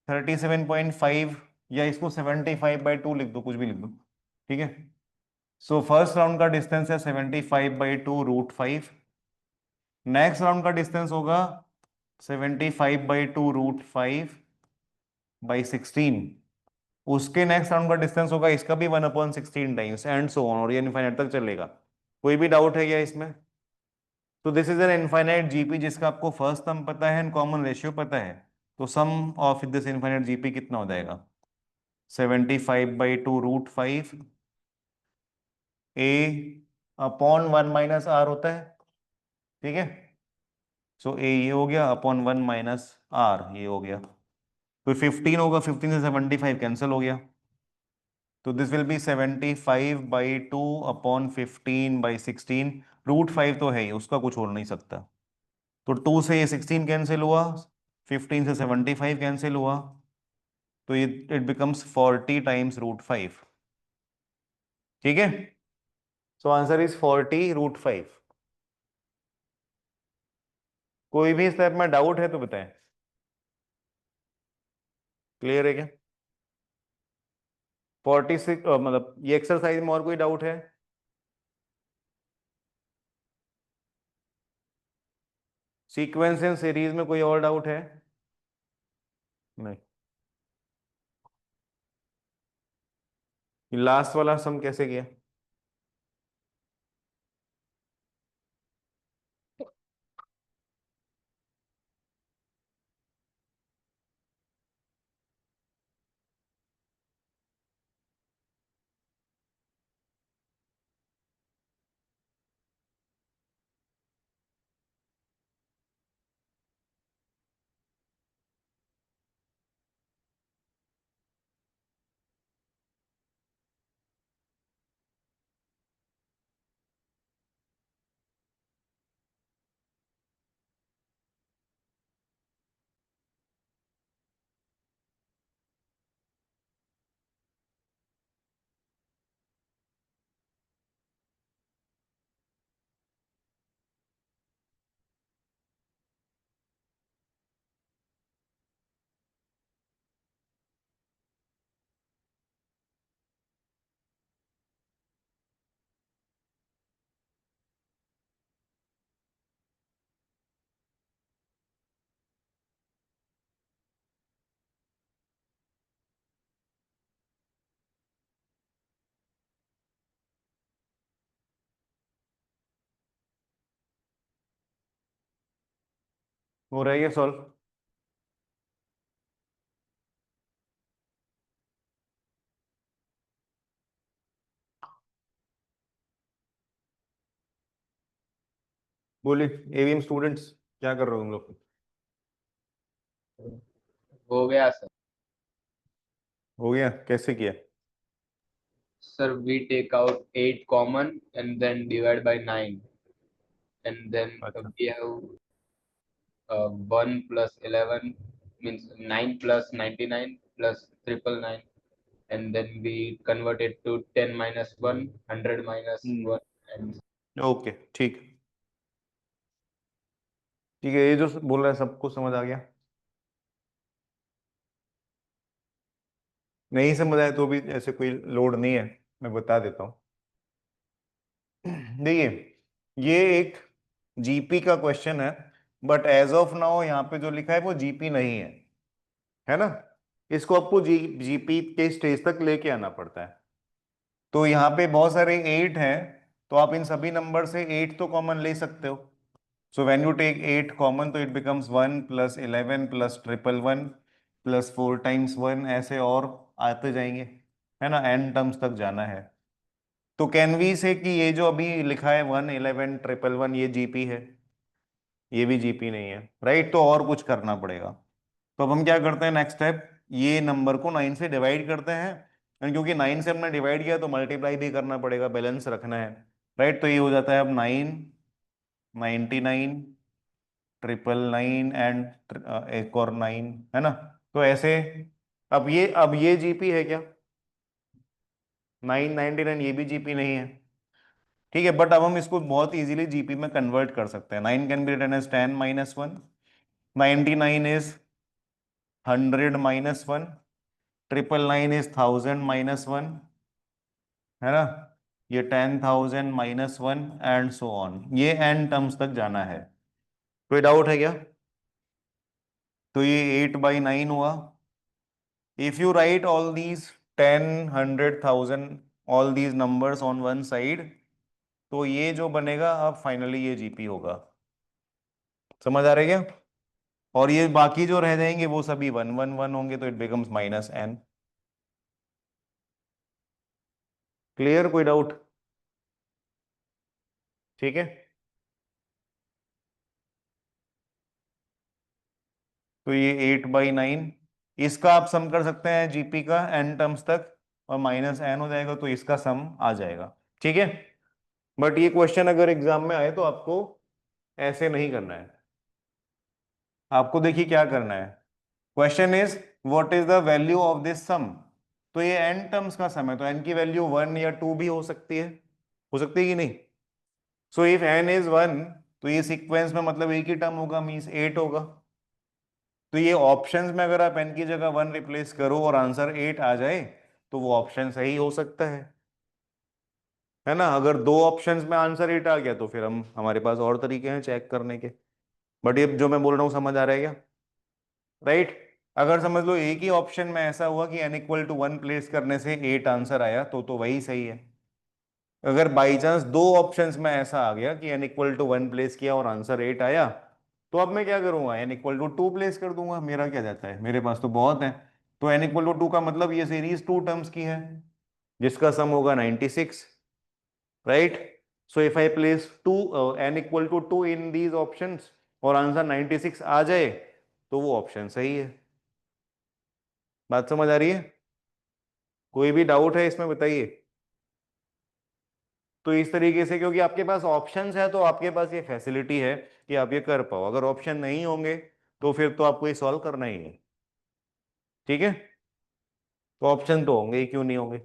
37.5 या इसको 75/2 लिख दो, कुछ भी लिख दो। ठीक है। सो फर्स्ट राउंड का डिस्टेंस है 75/2 √5। नेक्स्ट राउंड का डिस्टेंस होगा 75/2 √5/16। उसके नेक्स्ट राउंड का डिस्टेंस होगा इसका भी 1/16 टाइम्स एंड सो ऑन, और ये इनफाइनाइट तक चलेगा। कोई भी डाउट है क्या इसमें? तो this is an infinite GP जिसका आपको फर्स्ट सम पता है एंड कॉमन रेशियो पता है। तो सम ऑफ दिस इनफाइनाइट जीपी कितना हो जाएगा? 75/2√5 a/1 - r होता है, ठीक है। सो a ये हो गया, अपॉन 1 - r ये हो गया। तो 15 होगा, 15 से 75 कैंसिल हो गया। तो दिस विल बी 75/2/15/16। √5 तो है ही, उसका कुछ हो नहीं सकता। तो 2 से ये 16 कैंसिल हुआ, 15 से 75 कैंसिल हुआ, तो ये इट बिकम्स 40 टाइम्स √5, ठीक है। So answer is 40√5। कोई भी स्टेप में डाउट है तो बताएं। क्लियर है क्या? 46 मतलब ये एक्सरसाइज में और कोई डाउट है? सीक्वेंस एंड सीरीज में कोई और डाउट है? नहीं। लास्ट वाला सम कैसे किया? हो रहा है ये सॉल्व? बोलिए एवीएम स्टूडेंट्स, क्या कर रहे हो तुम लोग? हो गया सर। हो गया? कैसे किया? Sir, we take out 8 common and then divide by 9. And then अच्छा, we have 1 plus 11 means 9 plus 99 plus 999. And then we convert it to 10 minus 1, 100 minus 1. And okay ठीक। ठीक है, ये जो बोल रहा है सबको समझ आ गया? नहीं समझ आया तो भी ऐसे कोई लोड नहीं है, मैं बता देता हूँ। देखिए, ये एक जीपी का क्वेश्चन है, बट एज ऑफ नाउ यहाँ पे जो लिखा है वो जीपी नहीं है ना। इसको आपको जीपी के स्टेज तक लेके आना पड़ता है। तो यहाँ पे बहुत सारे 8 हैं, तो आप इन सभी नंबर से 8 तो कॉमन ले सकते हो। So when you take 8 common तो इट बिकम्स 1 + 11 + 111 + 4 टाइम्स 1, ऐसे और आते जाएंगे, है ना, एन टर्म्स तक जाना है। तो कैन वी से कि ये जो अभी लिखा है 1 11 111 ये जीपी है? ये भी जीपी नहीं है, राइट। तो और कुछ करना पड़ेगा। तो अब हम क्या करते हैं, नेक्स्ट स्टेप, ये नंबर को 9 से डिवाइड करते हैं, and क्योंकि 9 से हमने डिवाइड किया तो मल्टीप्लाई भी करना पड़ेगा, बैलेंस रखना है, राइट। तो ये हो जाता है अब 9 99 999 एंड एक और 9, है ना। तो ऐसे अब ये जीपी है क्या? 999 ये भी जीपी नहीं है, ठीक है। बट अब हम इसको बहुत इजीली जीपी में कन्वर्ट कर सकते हैं। 9 can be written as 10 - 1, 99 is 100 - 1, 999 is 1000 - 1, है ना। ये 10,000 -1 एंड सो ऑन, ये एन टर्म्स तक जाना है। कोई डाउट है क्या? तो ये 8/9 हुआ, if you write all these 10, 100,000 all these numbers on one side, तो ये जो बनेगा अब फाइनली ये जीपी होगा। समझ आ रहा है क्या? और ये बाकी जो रह जाएंगे वो सभी 1 1 1 होंगे, तो इट बिकम्स -n। क्लियर? कोई डाउट? ठीक है, तो ये 8/9, इसका आप सम कर सकते हैं जीपी का n टर्म्स तक, और -n हो जाएगा, तो इसका सम आ जाएगा। ठीक है, बट ये क्वेश्चन अगर एग्जाम में आए तो आपको ऐसे नहीं करना है। आपको देखिए क्या करना है। Question is what is the value of this sum. तो ये n टर्म्स का सम है, तो n की वैल्यू 1 या 2 भी हो सकती है कि नहीं? सो इफ n इज 1, तो ये सीक्वेंस में मतलब एक ही टर्म होगा, मीन्स 8 होगा। तो ये ऑप्शंस में अगर आप n की जगह 1 रिप्लेस करो और आंसर 8 आ जाए, तो वो ऑप्शन सही हो सकता है ना? अगर दो ऑप्शंस में आंसर 8 आ गया, तो फिर हमारे पास और तरीके हैं चेक करने के। बट ये जो मैं बोल रहा हूँ समझ आ रहा है क्या? राइट? अगर समझ लो एक ही ऑप्शन में ऐसा हुआ कि n = 1 प्लेस करने से 8 आंसर आया, तो वही सही है। अगर बाई चांस दो ऑप्शंस में ऐसा आ गया कि n = 1 प्लेस किया और आंसर 8 आया, तो अब मैं क्या करूंगा? n = 2 प्लेस कर दूंगा, मेरा क्या जाता है, मेरे पास तो बहुत है। तो n = 2 का मतलब ये सीरीज 2 टर्म्स की है, जिसका सम होगा 96। Right? So if I place n = 2 in these options और आंसर 96 आ जाए, तो वो ऑप्शन सही है। बात समझ आ रही है? कोई भी डाउट है इसमें बताइए। तो इस तरीके से, क्योंकि आपके पास ऑप्शंस है, तो आपके पास ये फैसिलिटी है कि आप ये कर पाओ। अगर ऑप्शन नहीं होंगे, तो फिर तो आपको ये सॉल्व करना ही है। ठीक है, तो ऑप्शन तो होंगे ही, क्यों नहीं होंगे?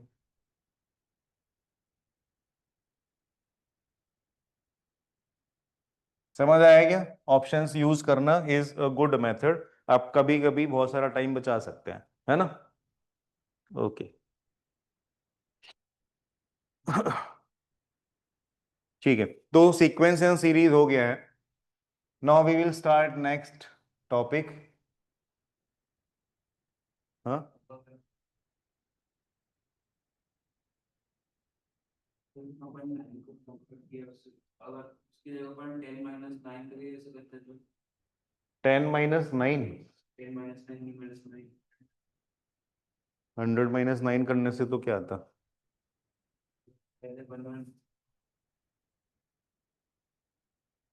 समझ आया क्या? ऑप्शंस यूज करना इज अ गुड मेथड। आप कभी कभी बहुत सारा टाइम बचा सकते हैं, है ना? ओके। ठीक है, तो सीक्वेंस एंड सीरीज हो गया है। Now we will start next topic. हाँ, अगर उसकी जगह पर 10 - 9 करिए, ऐसे करते तो 10 - 9, 10 - 9 - 9 100 - 9 करने से तो क्या आता? पहले 1 1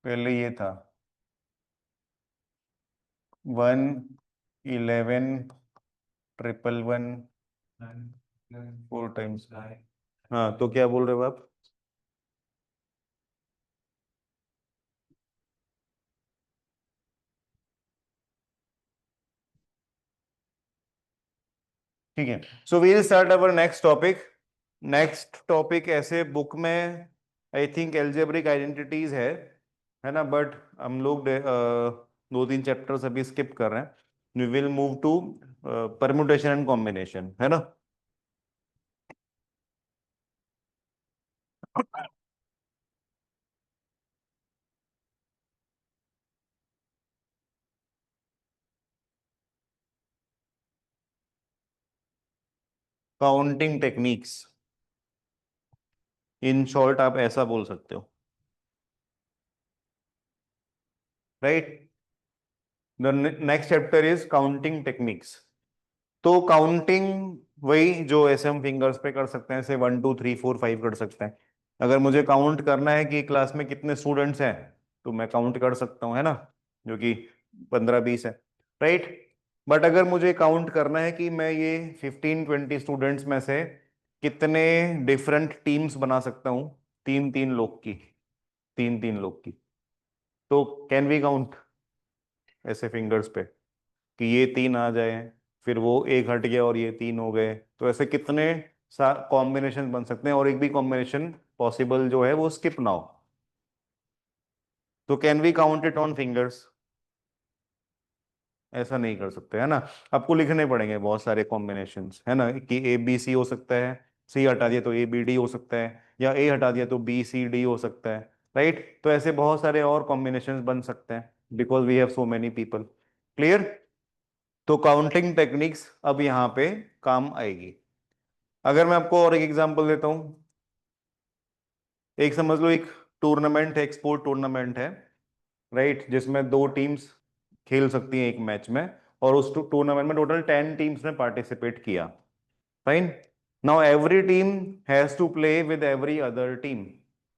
पहले ये था 1 11 1 4 टाइम्स। हाँ, तो क्या बोल रहे हो आप? ठीक है, so we will start our next topic. Next topic ऐसे बुक में आई थिंक एल्जेब्रिक आइडेंटिटीज है ना? बट हम लोग 2 3 चैप्टर्स अभी स्किप कर रहे हैं। We will move to permutation and combination, है ना? काउंटिंग टेक्निक्स, इन शॉर्ट आप ऐसा बोल सकते हो। Right? The next chapter is counting techniques. तो काउंटिंग वही जो ऐसे हम फिंगर्स पे कर सकते हैं, ऐसे 1 2 3 4 5 कर सकते हैं। अगर मुझे काउंट करना है कि क्लास में कितने स्टूडेंट्स हैं, तो मैं काउंट कर सकता हूँ, है ना? जो कि 15 20 है। राइट? बट अगर मुझे काउंट करना है कि मैं ये 15 20 स्टूडेंट्स में से कितने डिफरेंट टीम्स बना सकता हूँ, 3 3 लोग की, तो कैन वी काउंट ऐसे फिंगर्स पे कि ये 3 आ जाए, फिर वो एक हट गया और ये 3 हो गए, तो ऐसे कितने कॉम्बिनेशन बन सकते हैं, और एक भी कॉम्बिनेशन पॉसिबल जो है वो स्किप ना हो। तो can we count it on fingers? ऐसा नहीं कर सकते, है ना? आपको लिखने पड़ेंगे बहुत सारे कॉम्बिनेशंस, है ना? कि ABC हो सकता है, C हटा दिया तो ABD हो सकता है, या A हटा दिया तो BCD हो सकता है। राइट? तो ऐसे बहुत सारे और कॉम्बिनेशंस बन सकते हैं, because we have so many people. Clear? तो काउंटिंग टेक्निक्स अब यहाँ पे काम आएगी। अगर मैं आपको और एक एग्जांपल देता हूं, एक समझ लो एक टूर्नामेंट है, एक स्पोर्ट टूर्नामेंट है, राइट, जिसमें 2 टीम्स खेल सकती हैं एक मैच में, और उस टूर्नामेंट में टोटल 10 टीम्स ने पार्टिसिपेट किया। Fine. Now every team has to play with every other team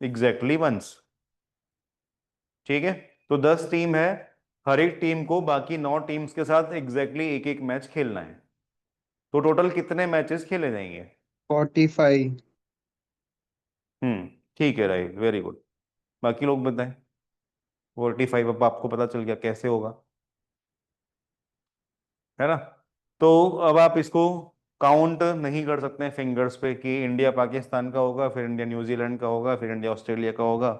exactly once. ठीक है, तो 10 टीम है, हर एक टीम को बाकी 9 टीम्स के साथ एग्जैक्टली एक एक मैच खेलना है। तो टोटल कितने मैचेस खेले जाएंगे? 45। ठीक है, राइट, वेरी गुड। बाकी लोग बताएं। 45, अब आपको पता चल गया कैसे होगा, है ना? तो अब आप इसको काउंट नहीं कर सकते हैं फिंगर्स पे कि इंडिया पाकिस्तान का होगा, फिर इंडिया न्यूजीलैंड का होगा, फिर इंडिया ऑस्ट्रेलिया का होगा,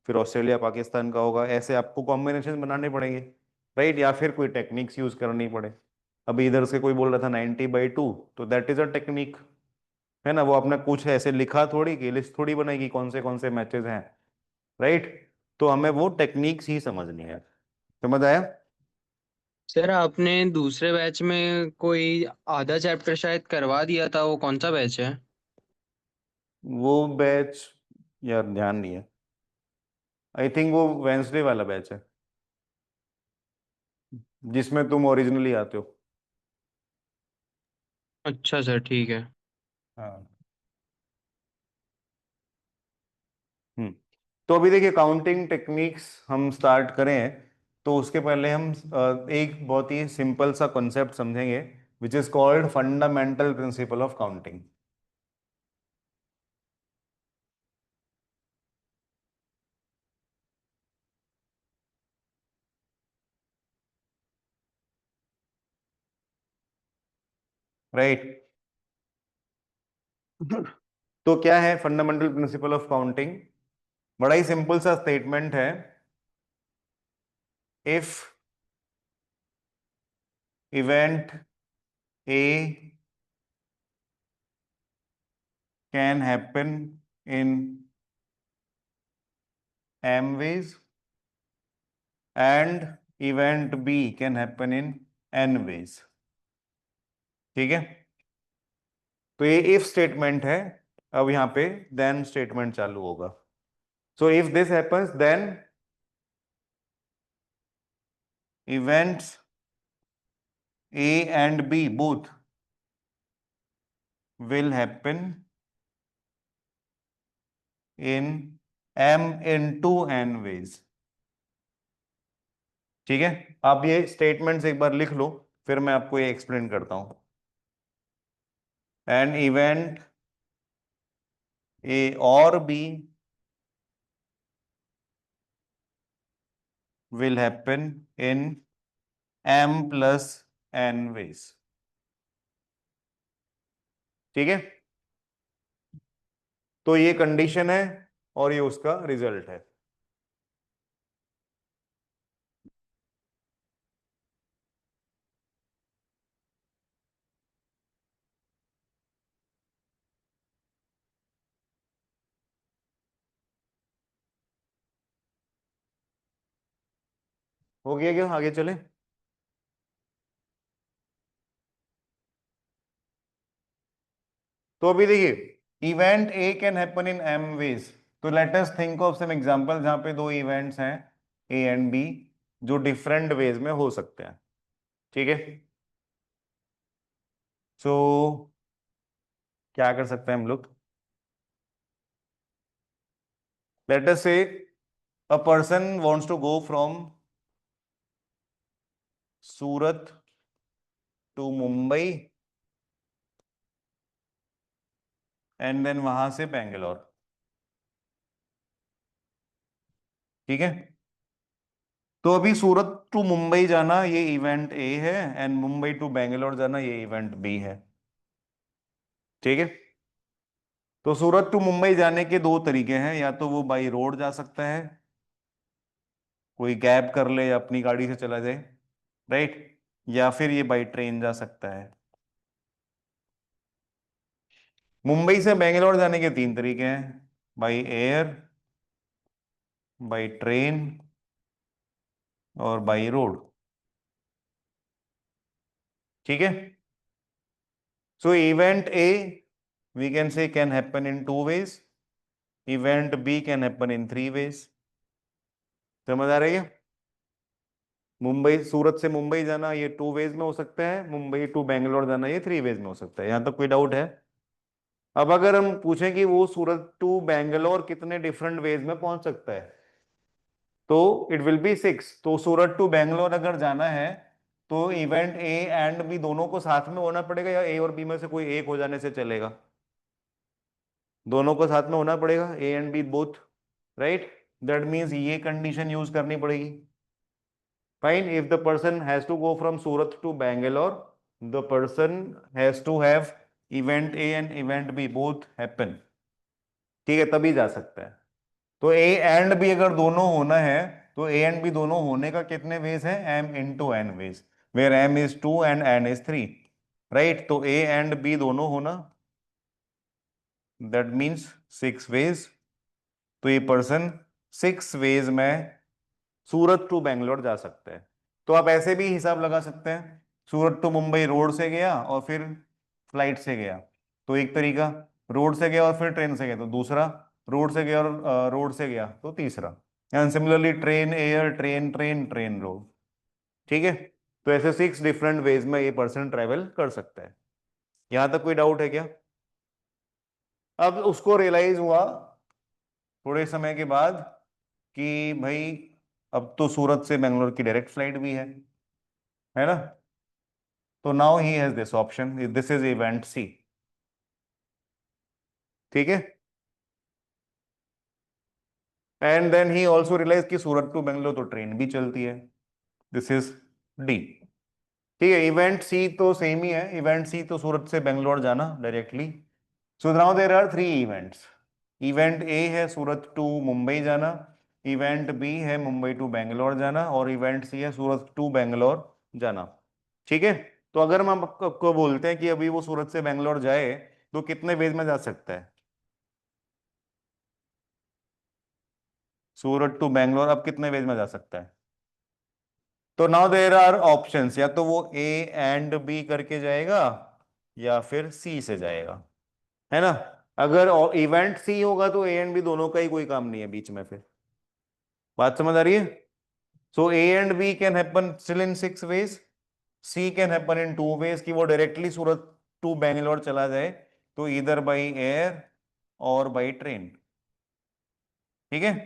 फिर ऑस्ट्रेलिया पाकिस्तान का होगा। ऐसे आपको कॉम्बिनेशन बनाने पड़ेंगे, राइट, या फिर कोई टेक्निक्स यूज करनी पड़े। अभी इधर से कोई बोल रहा था 90/2, तो दैट इज अ टेक्निक, है ना? वो आपने कुछ ऐसे लिखा थोड़ी कि लिस्ट थोड़ी बनाएगी कौन से मैचेस हैं, राइट? तो हमें वो टेक्निक्स ही समझनी है। समझ आया? सर आपने दूसरे बैच में कोई आधा चैप्टर शायद करवा दिया था, वो कौन सा बैच है? वो बैच, यार ध्यान नहीं है। आई थिंक वो वेंसडे वाला बैच है जिसमें तुम ओरिजिनली आते हो। अच्छा सर, ठीक है। हाँ। हम्म। तो अभी देखिए काउंटिंग टेक्निक्स हम स्टार्ट करें, तो उसके पहले हम एक बहुत ही सिंपल सा कॉन्सेप्ट समझेंगे, which is called fundamental principle of counting. Right. तो क्या है फंडामेंटल प्रिंसिपल ऑफ काउंटिंग? बड़ा ही सिंपल सा स्टेटमेंट है। If event A can happen in m ways and event b can happen in n ways। ठीक है, तो ये इफ स्टेटमेंट है। अब यहां पे देन स्टेटमेंट चालू होगा। So if this happens then events a and b both will happen in m into n ways। ठीक है, आप ये स्टेटमेंट्स एक बार लिख लो, फिर मैं आपको ये एक्सप्लेन करता हूं। एन इवेंट ए और b will happen in m plus n ways। ठीक है, तो ये कंडीशन है और ये उसका रिजल्ट है। हो गया क्या? आगे चले। तो अभी देखिए event A can happen in M ways. तो let us think of some example जहां पे 2 इवेंट्स हैं ए एंड बी, जो डिफरेंट वेज में हो सकते हैं। ठीक है, सो क्या कर सकते हैं हम लोग? Let us say a person wants to go from Surat to Mumbai and then वहां से बेंगलोर। ठीक है, तो अभी सूरत टू मुंबई जाना ये इवेंट ए है, एंड मुंबई टू बेंगलोर जाना ये इवेंट बी है। ठीक है, तो सूरत टू मुंबई जाने के 2 तरीके हैं, या तो वो बाई रोड जा सकता है, कोई कैब कर ले या अपनी गाड़ी से चला जाए, राइट, या फिर ये बाई ट्रेन जा सकता है। मुंबई से बेंगलोर जाने के 3 तरीके हैं, बाई एयर, बाई ट्रेन और बाई रोड। ठीक है। So event A we can say can happen in 2 ways, event B can happen in 3 ways। समझ आ रही है? मुंबई, सूरत से मुंबई जाना ये 2 ways में हो सकता है, मुंबई टू बेंगलोर जाना ये 3 ways में हो सकता है। यहां तक कोई डाउट है? अब अगर हम पूछें कि वो सूरत टू बेंगलोर कितने डिफरेंट वेज में पहुंच सकता है, तो इट विल बी 6। तो सूरत टू बेंगलोर अगर जाना है तो इवेंट ए एंड बी दोनों को साथ में होना पड़ेगा, या ए और बी में से कोई एक हो जाने से चलेगा? दोनों को साथ में होना पड़ेगा, A and B both, right? That means ये कंडीशन यूज करनी पड़ेगी। Fine, if the person has to go from Surat to Bangalore, the person has to have event A and event B both happen. ठीक है, तभी जा सकता है। तो ए एंड बी अगर दोनों होना है तो ए एंड बी दोनों होने का कितने वेज है? M into n ways, where m is 2 and n is 3, right? तो ए एंड बी दोनों होना, दैट मीन्स 6 वेज। तो ये पर्सन 6 वेज में सूरत टू बेंगलोर जा सकते हैं। तो आप ऐसे भी हिसाब लगा सकते हैं, सूरत टू मुंबई रोड से गया और फिर फ्लाइट से गया, तो एक तरीका, रोड से गया और फिर ट्रेन से गया तो दूसरा, रोड से गया और रोड से गया तो तीसरा, and similarly train air, train train, train road. ठीक है, तो ऐसे 6 डिफरेंट वेज में ये पर्सन ट्रेवल कर सकता है। यहां तक कोई डाउट है क्या? अब उसको रियलाइज हुआ थोड़े समय के बाद कि भाई अब तो सूरत से बेंगलोर की डायरेक्ट फ्लाइट भी है ना? तो now he has this option, this is event C. ठीक है, and then he also realise कि सूरत टू बेंगलोर तो ट्रेन भी चलती है, दिस इज डी। ठीक है, इवेंट सी तो सेम ही है, इवेंट सी तो सूरत से बेंगलोर जाना directly. So now there are 3 events. Event A है सूरत टू मुंबई जाना, इवेंट बी है मुंबई टू बेंगलोर जाना, और इवेंट सी है सूरत टू बेंगलोर जाना। ठीक है, तो अगर हम आपको बोलते हैं कि अभी वो सूरत से बेंगलोर जाए तो कितने वेज में जा सकता है? सूरत टू बेंगलोर अब कितने वेज में जा सकता है? तो नाउ देयर आर ऑप्शंस, या तो वो ए एंड बी करके जाएगा या फिर सी से जाएगा, है ना? अगर इवेंट सी होगा तो ए एंड बी दोनों का ही कोई काम नहीं है बीच में, फिर बात समझ आ रही है? So A and B can happen still in 6 ways, C can happen in 2 ways कि वो डायरेक्टली सूरत टू बेंगलोर चला जाए, तो इधर बाई एयर और बाई ट्रेन। ठीक है,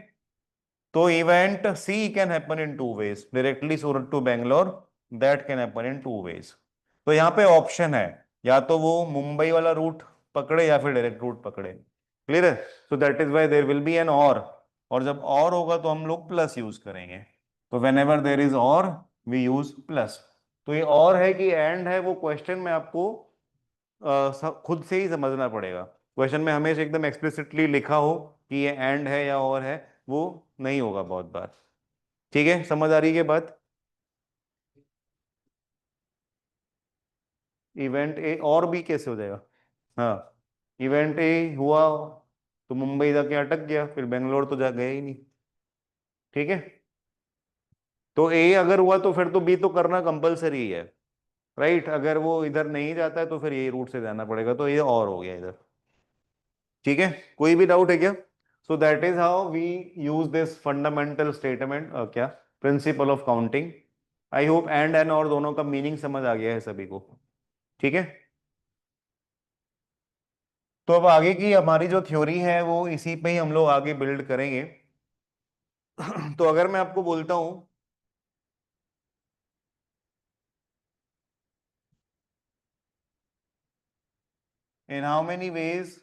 तो event C can happen in 2 ways, directly Surat to Bangalore, that can happen in 2 ways. तो यहाँ पे ऑप्शन है, या तो वो मुंबई वाला रूट पकड़े या फिर डायरेक्ट रूट पकड़े। क्लियर है? So that is why there will be n और जब और होगा तो हम लोग प्लस यूज करेंगे। तो वेन एवर देर इज और वी यूज प्लस। तो ये और है कि एंड है, वो क्वेश्चन में आपको खुद से ही समझना पड़ेगा। क्वेश्चन में हमेशा एकदम एक्सप्लिसिटली लिखा हो कि ये एंड है या और है, वो नहीं होगा बहुत बार। ठीक है, समझ आ रही है बात? इवेंट ए और बी कैसे हो जाएगा? हाँ, इवेंट ए हुआ तो मुंबई जाके अटक गया, फिर बेंगलोर तो जा गया ही नहीं। ठीक है, तो ए अगर हुआ तो फिर तो बी तो करना कंपलसरी है, राइट? अगर वो इधर नहीं जाता है तो फिर ये रूट से जाना पड़ेगा, तो ये और हो गया इधर। ठीक है, कोई भी डाउट है क्या? So that is how we use this fundamental statement, क्या, principle of counting. I hope and N और दोनों का मीनिंग समझ आ गया है सभी को। ठीक है, तो अब आगे की हमारी जो थ्योरी है वो इसी पे ही हम लोग आगे बिल्ड करेंगे। तो अगर मैं आपको बोलता हूं इन how many veg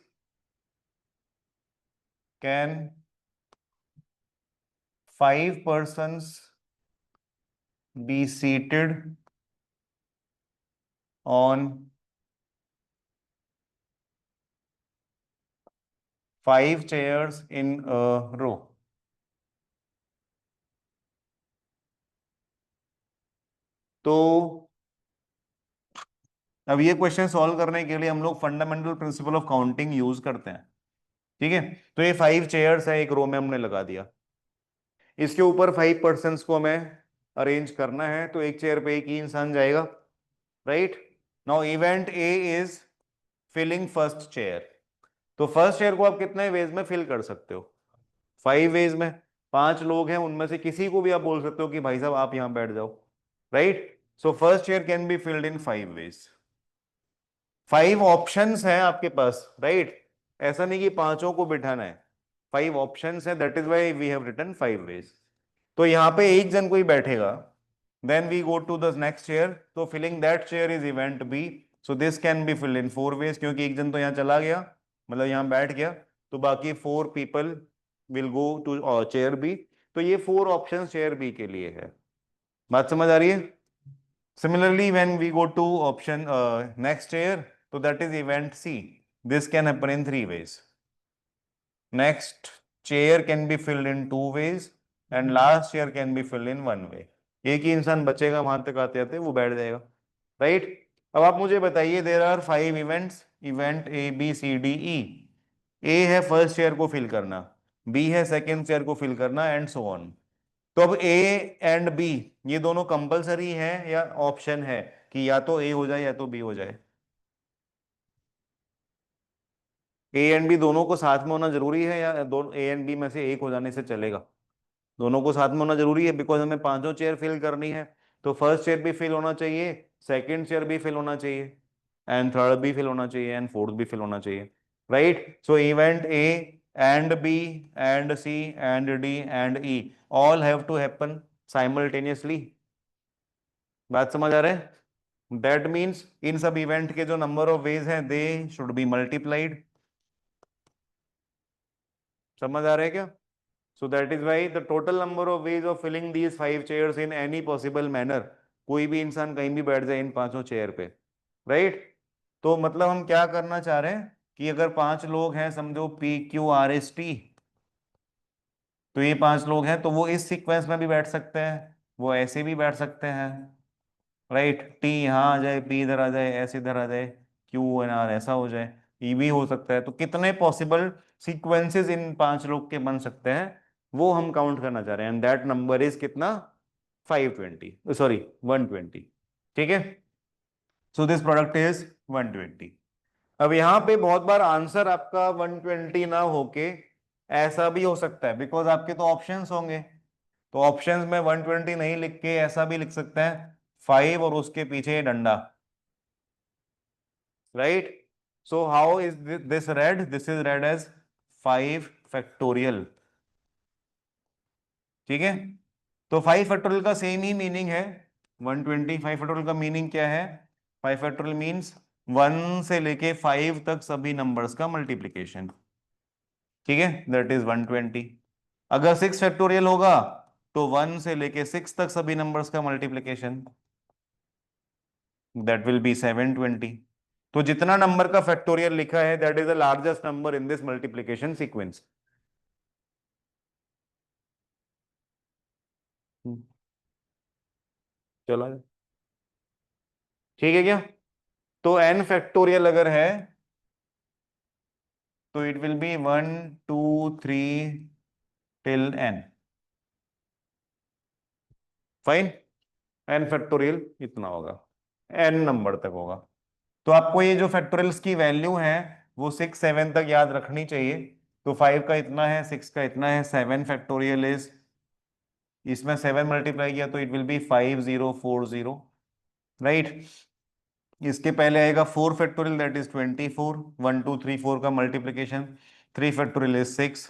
can 5 persons be seated on 5 chairs in a row? तो अब ये क्वेश्चन सॉल्व करने के लिए हम लोग fundamental principle of counting use करते हैं। ठीक है, तो ये 5 चेयर्स है, एक रो में हमने लगा दिया, इसके ऊपर 5 पर्सन्स को हमें अरेंज करना है, तो एक चेयर पे एक ही इंसान जाएगा, right? Now event A is filling first chair. तो फर्स्ट चेयर को आप कितने वेज में फिल कर सकते हो? 5 वेज में। 5 लोग हैं, उनमें से किसी को भी आप बोल सकते हो कि भाई साहब आप यहां बैठ जाओ, right? So first chair can be filled in 5 ways. 5 options हैं आपके पास, राइट? ऐसा नहीं कि पांचों को बिठाना है, 5 ऑप्शंस है, that is why we have written 5 ways. तो यहाँ पे एक जन कोई बैठेगा, then we go to the next chair, तो filling that chair is event B. So this can be filled in 4 ways, क्योंकि एक जन तो यहाँ चला गया, मतलब यहाँ बैठ गया, तो बाकी 4 people will go to chair B. तो ये 4 ऑप्शन चेयर बी के लिए है। बात समझ आ रही है? Similarly, when we go to option next chair, so that is event C. This can happen in 3 ways. Next chair can be filled in 2 ways, and last chair can be filled in 1 way. एक ही इंसान बचेगा वहां तक आते आते, वो बैठ जाएगा, राइट? अब आप मुझे बताइए, there are 5 events, event A B C D E. A है फर्स्ट चेयर को फिल करना, बी है सेकेंड चेयर को फिल करना, एंड सो ऑन। तो अब ए एंड बी ये दोनों कंपलसरी है या ऑप्शन है कि या तो ए हो जाए या तो बी हो जाए? ए एंड बी दोनों को साथ में होना जरूरी है, या दोनों ए एंड बी में से एक हो जाने से चलेगा? दोनों को साथ में होना जरूरी है, बिकॉज हमें पांचों चेयर फिल करनी है। तो फर्स्ट चेयर भी फिल होना चाहिए, सेकंड चेयर भी फिल होना चाहिए, एंड थर्ड भी फिल होना चाहिए, एंड फोर्थ भी फिल होना चाहिए, right? So event A and B and C and D and E all have to happen simultaneously. बात समझ आ रहा है? दैट मीन्स इन सब इवेंट के जो नंबर ऑफ वेज हैं, दे शुड बी मल्टीप्लाइड। समझ आ रहा है क्या? So that is why the total number of ways of filling these 5 chairs in any possible manner, कोई भी इंसान कहीं भी बैठ जाए इन पांचों चेयर पे, राइट? तो मतलब हम क्या करना चाह रहे हैं कि अगर 5 लोग हैं, समझो P Q R S T, तो ये 5 लोग हैं, तो वो इस सीक्वेंस में भी बैठ सकते हैं, वो ऐसे भी बैठ सकते हैं, राइट? टी यहाँ आ जाए, पी इधर आ जाए, एस इधर आ जाए, क्यू एन आर ऐसा हो जाए, ई भी हो सकता है। तो कितने पॉसिबल सीक्वेंसेस इन 5 लोग के बन सकते हैं, वो हम काउंट करना चाह रहे हैं, एंड दैट नंबर इज कितना? 520, सॉरी 120। ठीक है, सो दिस प्रोडक्ट इज 120। अब यहाँ पे बहुत बार आंसर आपका 120 ना होके ऐसा भी हो सकता है, बिकॉज आपके तो ऑप्शंस होंगे। तो ऑप्शंस में 120 नहीं लिख के ऐसा भी लिख सकते हैं, 5 और उसके पीछे डंडा, right? So how is this read? This is read as 5 factorial. ठीक है, तो 5 फैक्टोरियल का सेम ही मीनिंग है 120। 5 फैक्टोरियल का मीनिंग क्या है? 5 फैक्टोरियल मीन्स 1 से लेके 5 तक सभी नंबर्स का मल्टीप्लीकेशन। ठीक है, दैट इज 120। अगर 6 फैक्टोरियल होगा तो 1 से लेके 6 तक सभी नंबर्स का मल्टीप्लीकेशन, दैट विल बी 720। तो जितना नंबर का फैक्टोरियल लिखा है, that is the largest number in this multiplication sequence. चलो, ठीक है क्या? तो n फैक्टोरियल अगर है तो it will be 1 2 3 till n। Fine, n factorial इतना होगा, n नंबर तक होगा। तो आपको ये जो फैक्टोरियल्स की वैल्यू है वो 6 7 तक याद रखनी चाहिए। तो 5 का इतना है, 6 का इतना है, 7 फैक्टोरियल इज, इसमें 7 मल्टीप्लाई किया तो इट विल बी 5040, राइट? इसके पहले आएगा 4 फैक्टोरियल, दैट इज 24, 1 2 3 4 का multiplication, 3 factorial is 6,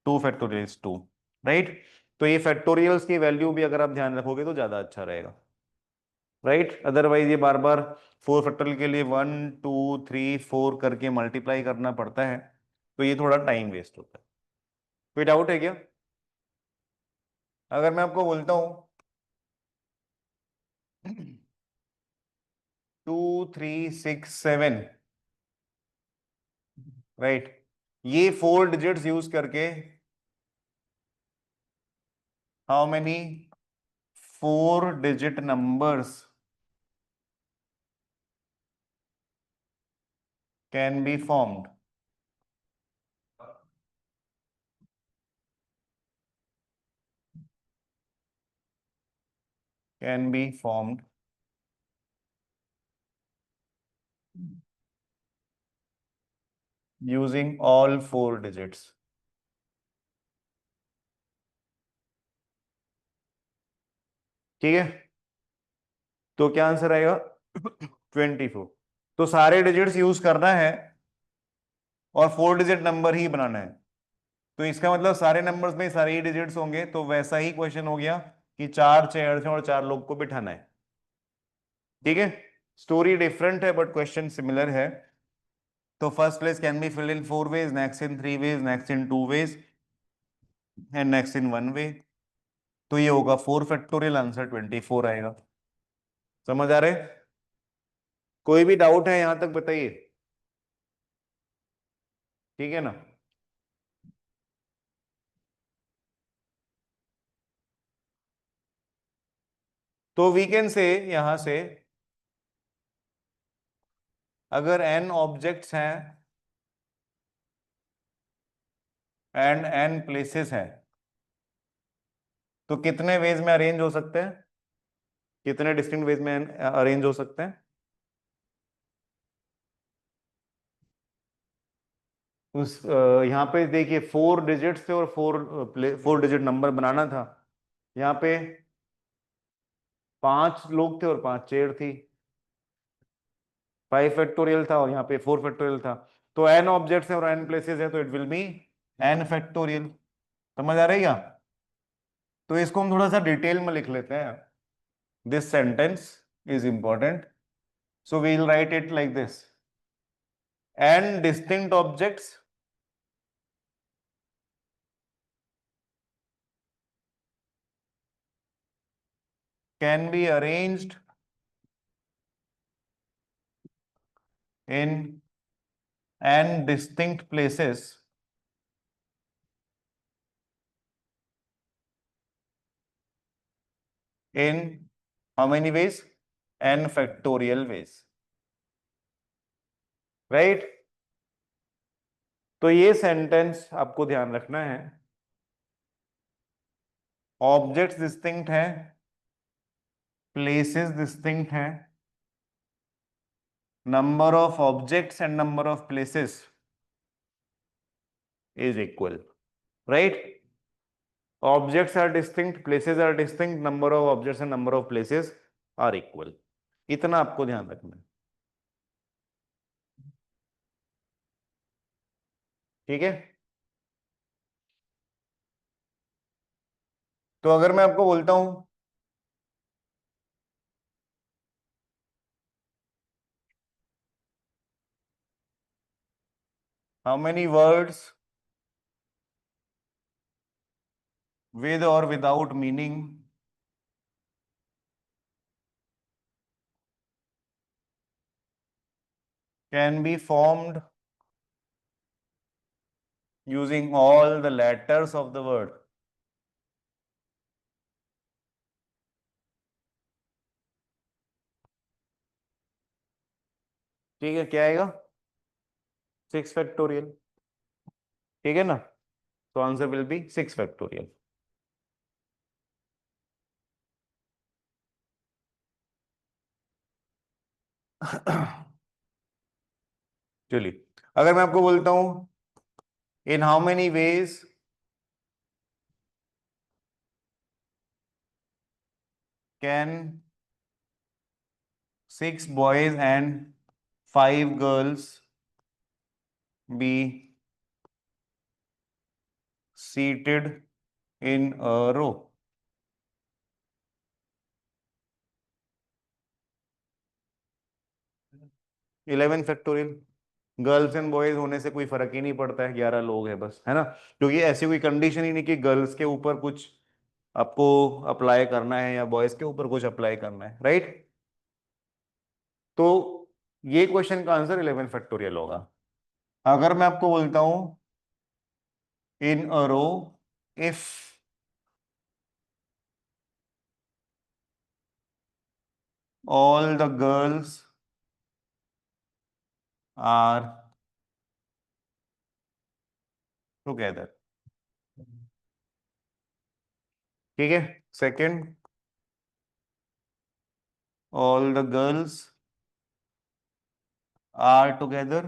2 factorial is 2, right? तो ये फैक्टोरियल्स की वैल्यू भी अगर आप ध्यान रखोगे तो ज्यादा अच्छा रहेगा, राइट? अदरवाइज ये बार बार 4 फैक्टोरियल के लिए 1 2 3 4 करके मल्टीप्लाई करना पड़ता है, तो ये थोड़ा टाइम वेस्ट होता है। कोई डाउट है क्या? अगर मैं आपको बोलता हूं 2 3 6 7, राइट, ये 4 डिजिट्स यूज करके how many 4 digit numbers can be formed? Can be formed using all 4 digits. ठीक है, तो क्या आंसर आएगा? 24। तो सारे डिजिट्स यूज करना है और 4 डिजिट नंबर ही बनाना है। तो इसका मतलब सारे नंबर्स में सारे ही डिजिट्स होंगे, तो वैसा ही क्वेश्चन हो गया कि 4 चेयर्स हैं और 4 लोग को बिठाना है। ठीक है, स्टोरी डिफरेंट है बट क्वेश्चन सिमिलर है। तो first place can be filled in 4 ways, next in 3 ways, next in 2 ways and next in 1 way। तो ये होगा 4 फैक्टोरियल, आंसर 24 आएगा। समझ आ रहे? कोई भी डाउट है यहां तक बताइए। ठीक है ना? तो वी कैन से यहां से अगर n ऑब्जेक्ट्स हैं एंड n प्लेसेस हैं तो कितने वेज में अरेंज हो सकते हैं? कितने डिस्टिंक्ट वेज में अरेंज हो सकते हैं? उस यहाँ पे देखिए 4 डिजिट्स थे और 4 डिजिट नंबर बनाना था। यहाँ पे 5 लोग थे और 5 चेयर थी। 5 फैक्टोरियल था और यहाँ पे 4 फैक्टोरियल था। तो n ऑब्जेक्ट्स है और n प्लेसेस है, तो it will be n factorial. समझ आ रही है? तो इसको हम थोड़ा सा डिटेल में लिख लेते हैं। This sentence is important, so we will write it like this: n distinct objects can be arranged in n distinct places in how many ways? n factorial ways, right? तो ये सेंटेंस आपको ध्यान रखना है। ऑब्जेक्ट्स डिस्टिंक्ट है, places distinct है, number of objects and number of places is equal, right? Objects are distinct, places are distinct, number of objects and number of places are equal. इतना आपको ध्यान रखना है। ठीक है, तो अगर मैं आपको बोलता हूं how many words with or without meaning can be formed using all the letters of the word? ठीक है, क्या आएगा? 6 फैक्टोरियल। ठीक है ना? तो आंसर विल बी 6 फैक्टोरियल। चलिए, अगर मैं आपको बोलता हूं इन how many veg can 6 boys and 5 girls be seated in a row? 11 factorial. Girls and boys होने से कोई फर्क ही नहीं पड़ता है, 11 लोग हैं बस, है ना? क्योंकि ऐसी कोई कंडीशन ही नहीं कि गर्ल्स के ऊपर कुछ आपको अप्लाई करना है या बॉयज के ऊपर कुछ अप्लाई करना है, राइट? तो ये क्वेश्चन का आंसर 11 फैक्टोरियल होगा। अगर मैं आपको बोलता हूं in a row if all the girls are together, ठीक है? Second, all the girls are together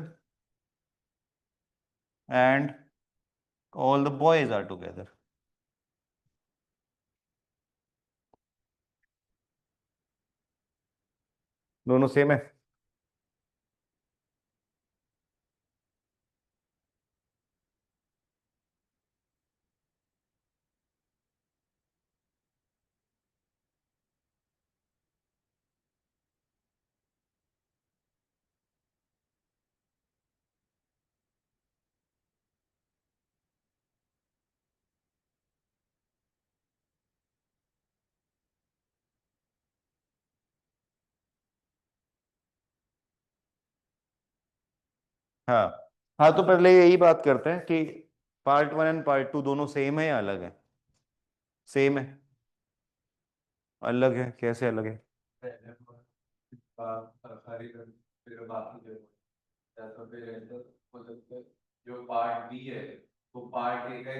and all the boys are together. दोनों सेम है? हाँ हाँ, तो पहले यही बात करते हैं कि पार्ट 1 एंड पार्ट 2 दोनों सेम है या अलग है? सेम है। अलग है, कैसे अलग है? जो पार्ट बी है वो पार्ट ए का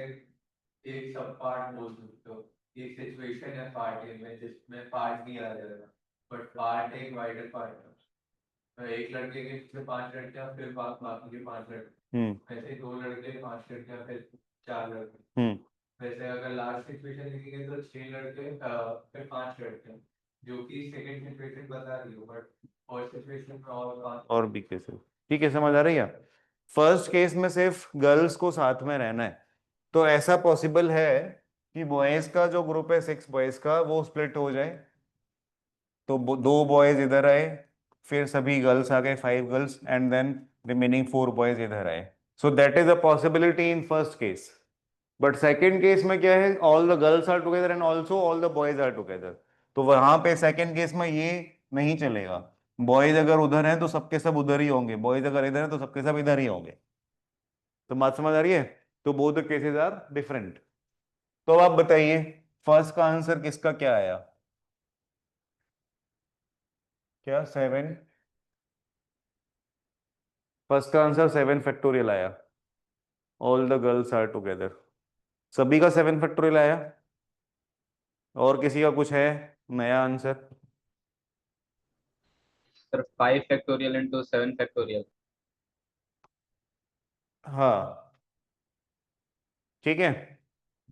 एक सब पार्ट बोल सकते हो। एक सिचुएशन है पार्ट ए में जिसमें पार्ट बी आ जाएगा, but part a wider part है। तो एक लड़के के पीछे 5 लड़कियां, फिर बाकी के 5 लड़के, ऐसे 2 लड़के 5 लड़कियां, फिर 4 लड़के। वैसे अगर लास्ट सिचुएशन लिखेंगे तो 6 लड़के फिर 5 लड़के, जो कि सेकंड सिचुएशन बता रही हो, बट फर्स्ट सिचुएशन में और भी केसेस, ठीक है, समझ आ रही है? फर्स्ट केस में सिर्फ गर्ल्स को साथ में रहना है, तो ऐसा पॉसिबल है कि बॉयज का जो ग्रुप है 6 बॉयज का वो स्प्लिट हो जाए, तो 2 बॉयज इधर आए, फिर सभी गर्ल्स आ गए 5 girls, and then remaining 4 boys इधर आए। So that is a possibility in first case. But second case में क्या है, all the girls are together and also all the boys are together, तो वहां पे सेकेंड केस में ये नहीं चलेगा। बॉयज अगर उधर हैं तो सबके सब उधर ही होंगे, बॉयज अगर इधर हैं तो सबके सब इधर ही होंगे। तो बात समझ आ रही है? तो both the cases are different. तो अब आप बताइए फर्स्ट का आंसर किसका क्या आया? क्या 7? फर्स्ट का आंसर 7 फैक्टोरियल आया। All the girls are together, सभी का 7 फैक्टोरियल आया। और किसी का कुछ है नया answer? Sir 5 factorial into 7 factorial. हाँ ठीक है,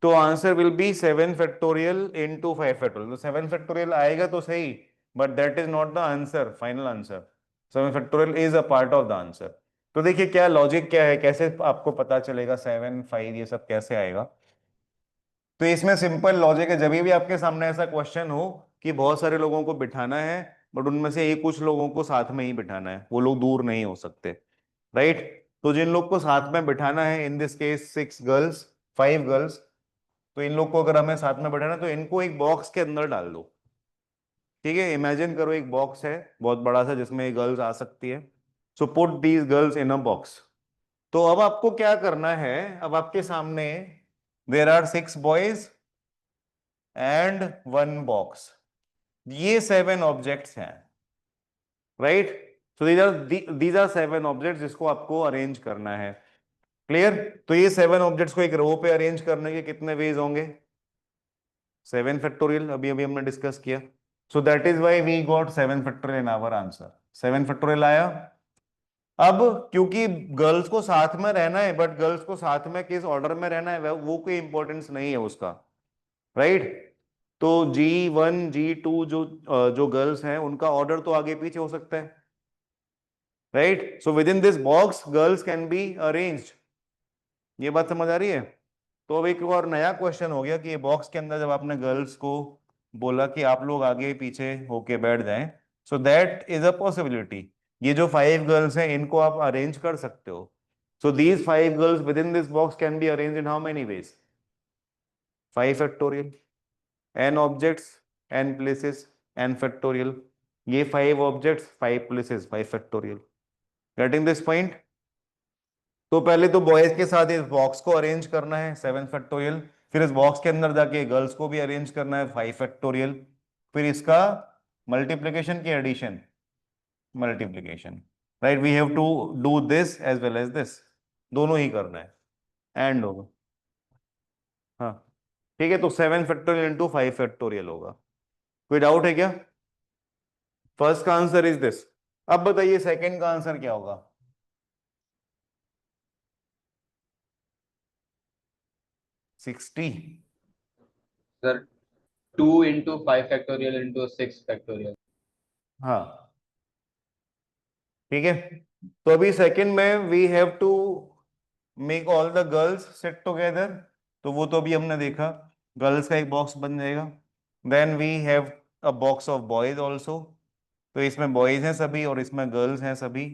तो answer will be 7 factorial into 5 factorial. तो 7 फैक्टोरियल आएगा तो सही, but that is not the answer, final answer. 7 factorial is a part of the answer. तो देखिए क्या लॉजिक क्या है, कैसे आपको पता चलेगा 7 5 ये सब कैसे आएगा? तो इसमें सिंपल लॉजिक है, जब भी आपके सामने ऐसा क्वेश्चन हो कि बहुत सारे लोगों को बिठाना है, बट उनमें से एक कुछ लोगों को साथ में ही बिठाना है, वो लोग दूर नहीं हो सकते, राइट? तो जिन लोग को साथ में बिठाना है, in this case 6 girls 5 girls, तो इन लोग को अगर हमें साथ में बैठाना तो इनको एक बॉक्स के अंदर डाल दो। ठीक है, इमेजिन करो एक बॉक्स है बहुत बड़ा सा जिसमें गर्ल्स आ सकती है। So put these girls in a box. तो अब आपको क्या करना है, अब आपके सामने there are 6 boys and 1 box, ये 7 ऑब्जेक्ट्स हैं, राइट? सो दीज आर 7 ऑब्जेक्ट्स जिसको आपको अरेंज करना है। क्लियर? तो ये 7 ऑब्जेक्ट्स को एक रो पे अरेंज करने के कितने वेज होंगे? 7 फैक्टोरियल, अभी अभी हमने डिस्कस किया। So that is why we got 7 factorial in our answer. 7 factorial आया। अब क्योंकि गर्ल्स को साथ में रहना है, बट गर्ल्स को साथ में किस ऑर्डर में रहना है वो कोई इंपॉर्टेंस नहीं है उसका, राइट? तो G1 G2 जो गर्ल्स हैं उनका ऑर्डर तो आगे पीछे हो सकता है, राइट? So with in this box girls can be arranged. ये बात समझ आ रही है? तो अब एक और नया क्वेश्चन हो गया कि ये बॉक्स के अंदर जब आपने गर्ल्स को बोला कि आप लोग आगे पीछे होके बैठ जाएं, सो दैट इज अ पॉसिबिलिटी। ये जो 5 गर्ल्स हैं इनको आप अरेंज कर सकते हो। So these 5 girls with in this box can be arrange in how many veg? 5 factorial, n objects n places n factorial, ये 5 objects 5 places 5 factorial. Getting this point? तो पहले तो बॉयज के साथ इस बॉक्स को अरेंज करना है 7 फैक्टोरियल, फिर इस बॉक्स के अंदर जाके गर्ल्स को भी अरेंज करना है 5 फैक्टोरियल, फिर इसका मल्टीप्लिकेशन की addition, multiplication, right? We have to do this as well as this, दोनों ही करना है, एंड होगा। हाँ ठीक है, तो 7 फैक्टोरियल इंटू 5 फैक्टोरियल होगा। कोई डाउट है क्या? फर्स्ट का आंसर इज दिस, अब बताइए सेकंड का आंसर क्या होगा? 60। Sir 2 into 5 factorial into 6 factorial. हाँ ठीक है। तो अभी सेकंड में we have to make all the girls sit together, तो वो तो अभी हमने देखा, गर्ल्स का एक बॉक्स बन जाएगा। Then we have a box of boys also, तो इसमें बॉयज हैं सभी और इसमें गर्ल्स हैं सभी,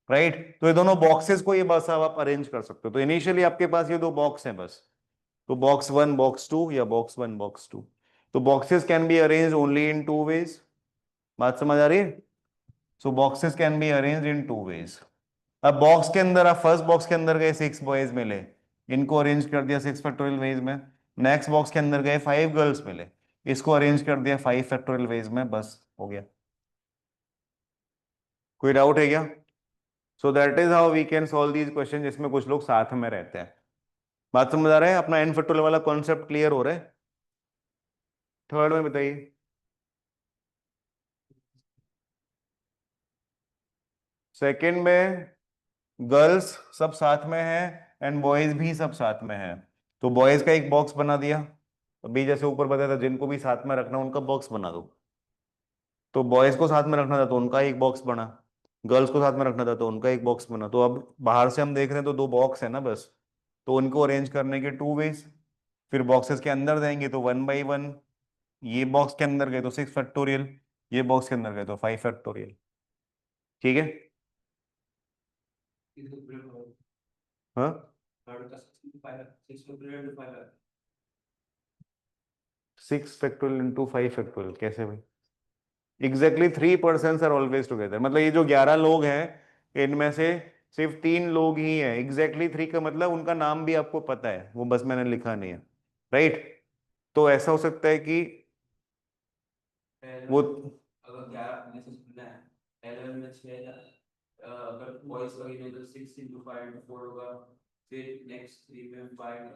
राइट। तो ये दोनों बॉक्सेस को ये बस अब आप अरेंज कर सकते हो। तो इनिशियली आपके पास ये दो बॉक्स हैं बस, तो बॉक्स वन बॉक्स टू या बॉक्स वन बॉक्स टू। तो boxes can be arrange only in two ways. बात समझ आ रही है? So boxes can be arrange in two ways. अब बॉक्स के अंदर, आप फर्स्ट बॉक्स के अंदर गए 6 बॉयज मिले, इनको अरेंज कर दिया 6 फैक्टोरियल वेज में। नेक्स्ट बॉक्स के अंदर गए 5 गर्ल्स मिले, इसको अरेंज कर दिया 5 फैक्टोरियल वेज में, बस हो गया। कोई डाउट है क्या? So that is how we can solve these question जिसमें कुछ लोग साथ में रहते हैं। बात समझ आ रहा है? अपना एन फैक्टोरियल वाला कॉन्सेप्ट क्लियर हो रहा है? थर्ड में बताइए। सेकंड में गर्ल्स सब साथ में है एंड बॉयज भी सब साथ में है, तो बॉयज का एक बॉक्स बना दिया। अभी जैसे ऊपर बताया था, जिनको भी साथ में रखना उनका बॉक्स बना दो। तो बॉयज को साथ में रखना था तो उनका एक बॉक्स बना, गर्ल्स को साथ में रखना था तो उनका एक बॉक्स बना। तो अब बाहर से हम देख रहे हैं तो दो बॉक्स है ना बस, तो उनको अरेंज करने के टू वेज। फिर बॉक्सेस के अंदर जाएंगे तो वन बाई वन, ये बॉक्स के अंदर गए तो 6 फैक्टोरियल, ये बॉक्स के अंदर गए तो 5 फैक्टोरियल। ठीक है? हाँ, 6 फैक्टोरियल इंटू 5 फैक्टोरियल कैसे भाई? एग्जैक्टली 3% आर ऑलवेज टुगेदर, मतलब ये जो 11 लोग हैं इनमें से सिर्फ 3 लोग ही हैं। एग्जैक्टली 3 का मतलब उनका नाम भी आपको पता है, वो बस मैंने लिखा नहीं है, राइट। तो ऐसा हो सकता है कि वो अगर 11 में से चुनना है, पहले में 6 अगर बॉयज का ये तो 6 into 5 into 4 होगा, फिर नेक्स्ट 3 में 5।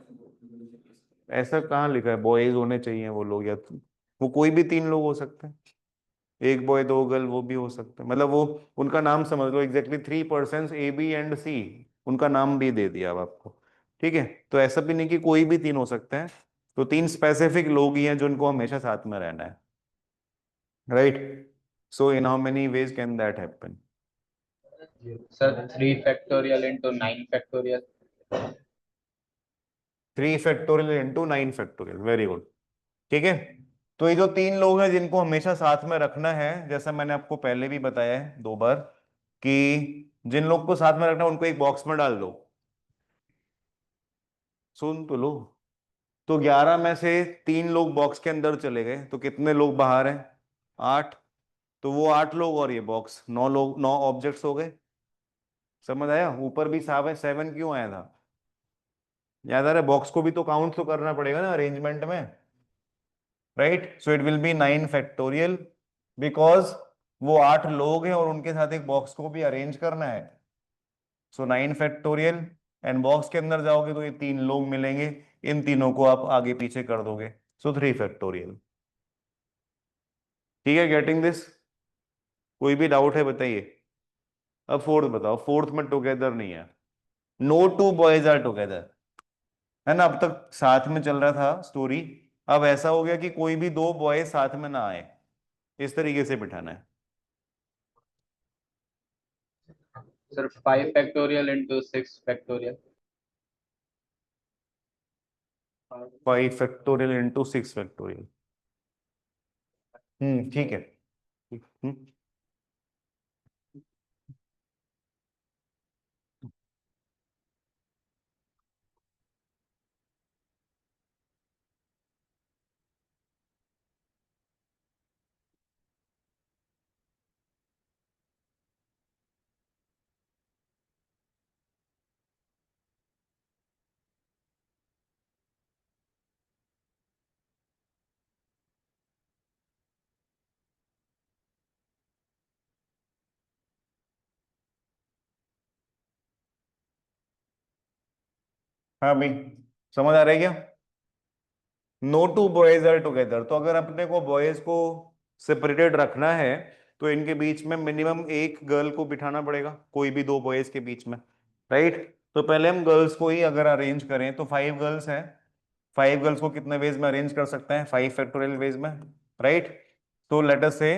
ऐसा कहाँ लिखा है बॉयज होने चाहिए वो लोग, या तो वो कोई भी 3 लोग हो सकते हैं, एक बॉय दो गर्ल वो भी हो सकते हैं, मतलब वो उनका नाम समझ लो। Exactly 3 person A B and C, उनका नाम भी दे दिया अब आपको। ठीक है? तो ऐसा भी नहीं कि कोई भी 3 हो सकते हैं, तो 3 स्पेसिफिक लोग ही हैं जो उनको हमेशा साथ में रहना है, राइट। सो इन how many veg can that happen? Sir 3 factorial into 9 factorial. 3 factorial into 9 factorial, very good. ठीक है? तो ये जो 3 लोग हैं जिनको हमेशा साथ में रखना है, जैसा मैंने आपको पहले भी बताया है 2 बार, कि जिन लोग को साथ में रखना है उनको एक बॉक्स में डाल दो। सुन तो लो, तो 11 में से 3 लोग बॉक्स के अंदर चले गए तो कितने लोग बाहर हैं? 8। तो वो 8 लोग और ये बॉक्स, 9 लोग, 9 ऑब्जेक्ट्स हो गए। समझ आया? ऊपर भी 7 क्यों आया था? याद आ रहा है? बॉक्स को भी तो काउंट तो करना पड़ेगा ना अरेंजमेंट में, right. So it will be 9 factorial, because वो 8 लोग हैं और उनके साथ एक बॉक्स को भी अरेंज करना है। सो 9 फैक्टोरियल, एंड बॉक्स के अंदर जाओगे तो ये 3 लोग मिलेंगे, इन तीनों को आप आगे पीछे कर दोगे, सो 3 फैक्टोरियल। ठीक है? Getting this? कोई भी डाउट है बताइए। अब फोर्थ बताओ। फोर्थ में टुगेदर नहीं है, no two boys are together, है ना। अब तक साथ में चल रहा था स्टोरी, अब ऐसा हो गया कि कोई भी 2 बॉयज साथ में ना आए, इस तरीके से बिठाना है। Sir 5 factorial into 6 factorial. 5 factorial into 6 factorial, ठीक है। हम्म हाँ भाई, समझ आ रहा है क्या? No two boys are together, तो अगर अपने को बॉयज को सेपरेटेड रखना है तो इनके बीच में मिनिमम एक गर्ल को बिठाना पड़ेगा, कोई भी दो बॉयज के बीच में, राइट। तो पहले हम गर्ल्स को ही अगर अरेंज करें तो 5 गर्ल्स हैं, 5 गर्ल्स को कितने वेज में अरेंज कर सकते हैं, 5 फैक्टोरियल वेज में, राइट। तो लेट अस से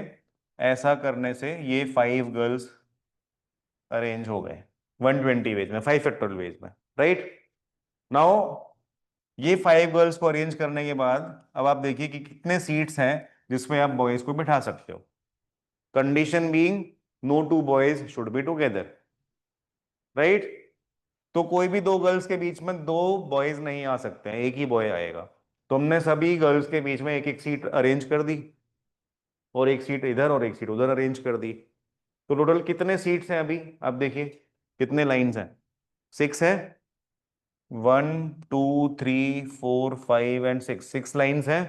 ऐसा करने से ये 5 गर्ल्स अरेंज हो गए 120 वेज में, 5 फैक्टोरियल वेज में, राइट। नाउ ये 5 गर्ल्स को अरेंज करने के बाद अब आप देखिए कि कितने सीट्स हैं जिसमें आप बॉयज को बिठा सकते हो। Condition being no two boys should be together, right. तो कोई भी दो गर्ल्स के बीच में दो बॉयज नहीं आ सकते हैं, एक ही बॉय आएगा। तो हमने सभी गर्ल्स के बीच में एक एक सीट अरेंज कर दी, और एक सीट इधर और एक सीट उधर अरेंज कर दी। तो टोटल कितने सीट्स हैं अभी आप देखिए, कितने लाइंस हैं, 6 है, 1 2 3 4 5 एंड 6, 6 लाइंस हैं,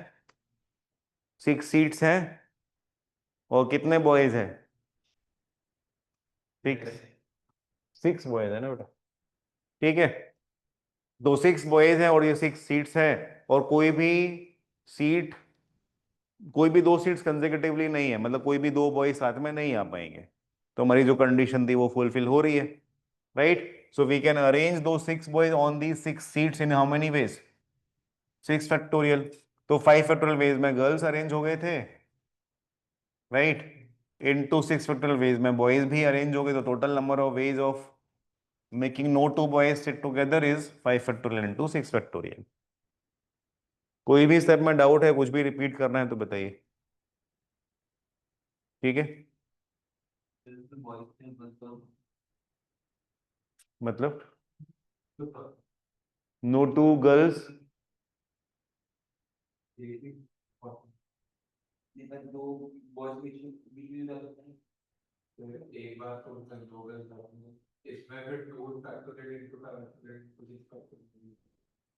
6 सीट्स हैं, और कितने बॉयज हैं, 6, 6 बॉयज है ना बेटा, ठीक है। दो 6 बॉयज हैं और ये 6 सीट्स हैं, और सीट कोई भी दो सीट्स कंसेक्यूटिवली नहीं है, मतलब कोई भी दो बॉयज साथ में नहीं आ पाएंगे। तो हमारी जो कंडीशन थी वो फुलफिल हो रही है, राइट। सो वी कैन अरेंज दो 6 boys on the 6 seats in how many ways, 6 factorial. तो 5 फैक्टोरियल वेज में गर्ल्स अरेंज हो गए थे, राइट, इनटू 6 फैक्टोरियल वेज में बॉयज भी अरेंज हो गए। तो total number of ways of making no two boys sit together is 5 factorial into 6 factorial. कोई भी स्टेप में डाउट है, कुछ भी रिपीट करना है तो बताइए, ठीक है। मतलब नो टू गर्ल्स, दो बॉयज बीच में जा सकते हैं। तो एक बार तो इसमें फिर 2 फैक्टोरियल इनटू फैक्टोरियल कुछ इस फैक्टोरियल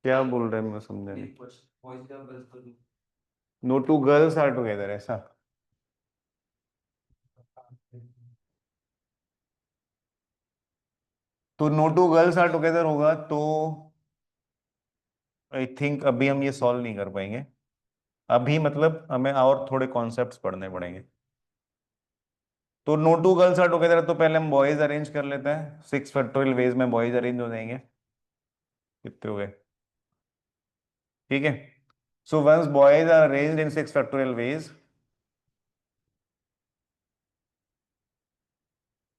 क्या बोल रहे हैं मैं समझा नहीं। बॉयज का गर्ल्स का no two girls are together ऐसा, तो no two girls are together होगा तो आई थिंक अभी हम ये सॉल्व नहीं कर पाएंगे। अभी मतलब हमें और थोड़े कॉन्सेप्ट्स पढ़ने पड़ेंगे। तो no two girls are together तो पहले हम बॉयज अरेंज कर लेते हैं, 6 फैक्टोरियल वेज में बॉयज अरेंज हो जाएंगे, कितने हो गए, ठीक है। So once boys are arranged in 6 factorial ways,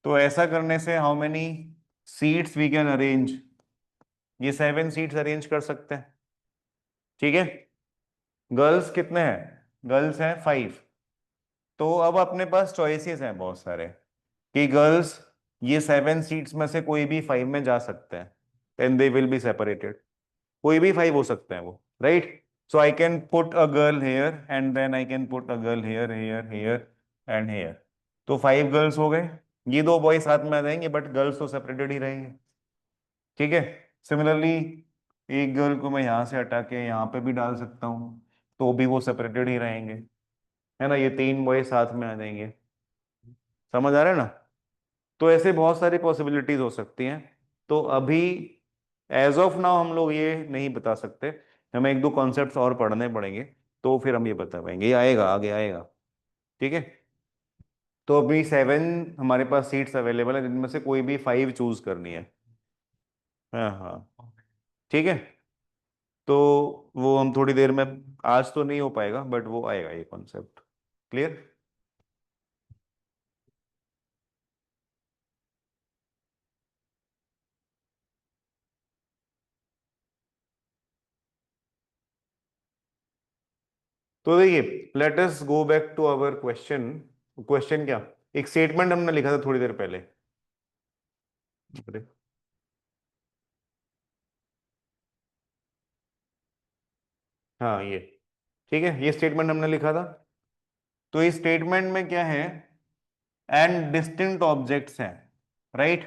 तो ऐसा करने से how many seats we can arrange, ये 7 सीट्स अरेंज कर सकते हैं, ठीक है। गर्ल्स कितने हैं, गर्ल्स हैं 5। तो अब अपने पास चॉइसेस हैं बहुत सारे कि गर्ल्स ये 7 सीट्स में से कोई भी 5 में जा सकते हैं, and they will be separated, कोई भी 5 हो सकते हैं वो, right. So I can put a girl here and then I can put a girl here here here and here. तो 5 गर्ल्स हो गए, ये दो बॉय साथ में आ जाएंगे बट गर्ल्स तो सेपरेटेड ही रहेंगे, ठीक है। सिमिलरली एक गर्ल को मैं यहाँ से हटा के यहाँ पे भी डाल सकता हूँ, तो भी वो सेपरेटेड ही रहेंगे, है ना। ये 3 बॉय साथ में आ जाएंगे, समझ आ रहा है ना। तो ऐसे बहुत सारी पॉसिबिलिटीज हो सकती हैं। तो अभी एज ऑफ नाउ हम लोग ये नहीं बता सकते, हमें एक दो कॉन्सेप्ट्स और पढ़ने पड़ेंगे, तो फिर हम ये बता पाएंगे, ये आएगा आगे आएगा, ठीक है। तो अभी 7 हमारे पास सीट्स अवेलेबल है जिनमें से कोई भी 5 चूज करनी है, हाँ हाँ, ठीक है। तो वो हम थोड़ी देर में, आज तो नहीं हो पाएगा बट वो आएगा ये कॉन्सेप्ट, क्लियर। तो देखिए let us go back to our question. Question क्या, एक स्टेटमेंट हमने लिखा था थोड़ी देर पहले, अरे, हाँ ये, ठीक है, ये स्टेटमेंट हमने लिखा था। तो इस स्टेटमेंट में क्या है, एंड डिस्टिंक्ट ऑब्जेक्ट्स हैं, राइट।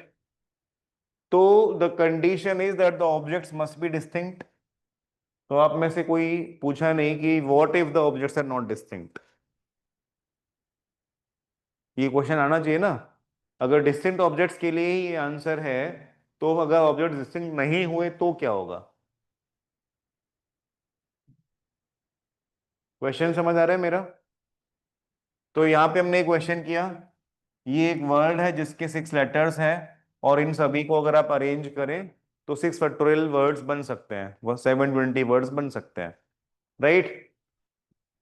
तो the condition is that the objects must be distinct. तो आप में से कोई पूछा नहीं कि what if the objects are not distinct, ये क्वेश्चन आना चाहिए ना। अगर डिस्टिंक्ट ऑब्जेक्ट्स के लिए ही ये आंसर है, तो अगर ऑब्जेक्ट डिस्टिंक्ट नहीं हुए तो क्या होगा। क्वेश्चन समझ आ रहा है मेरा। तो यहाँ पे हमने एक क्वेश्चन किया, ये एक वर्ड है जिसके 6 लेटर्स हैं और इन सभी को अगर आप अरेंज करें तो 6 फैक्टोरियल वर्ड्स बन सकते हैं, वो 720 वर्ड्स बन सकते हैं, राइट।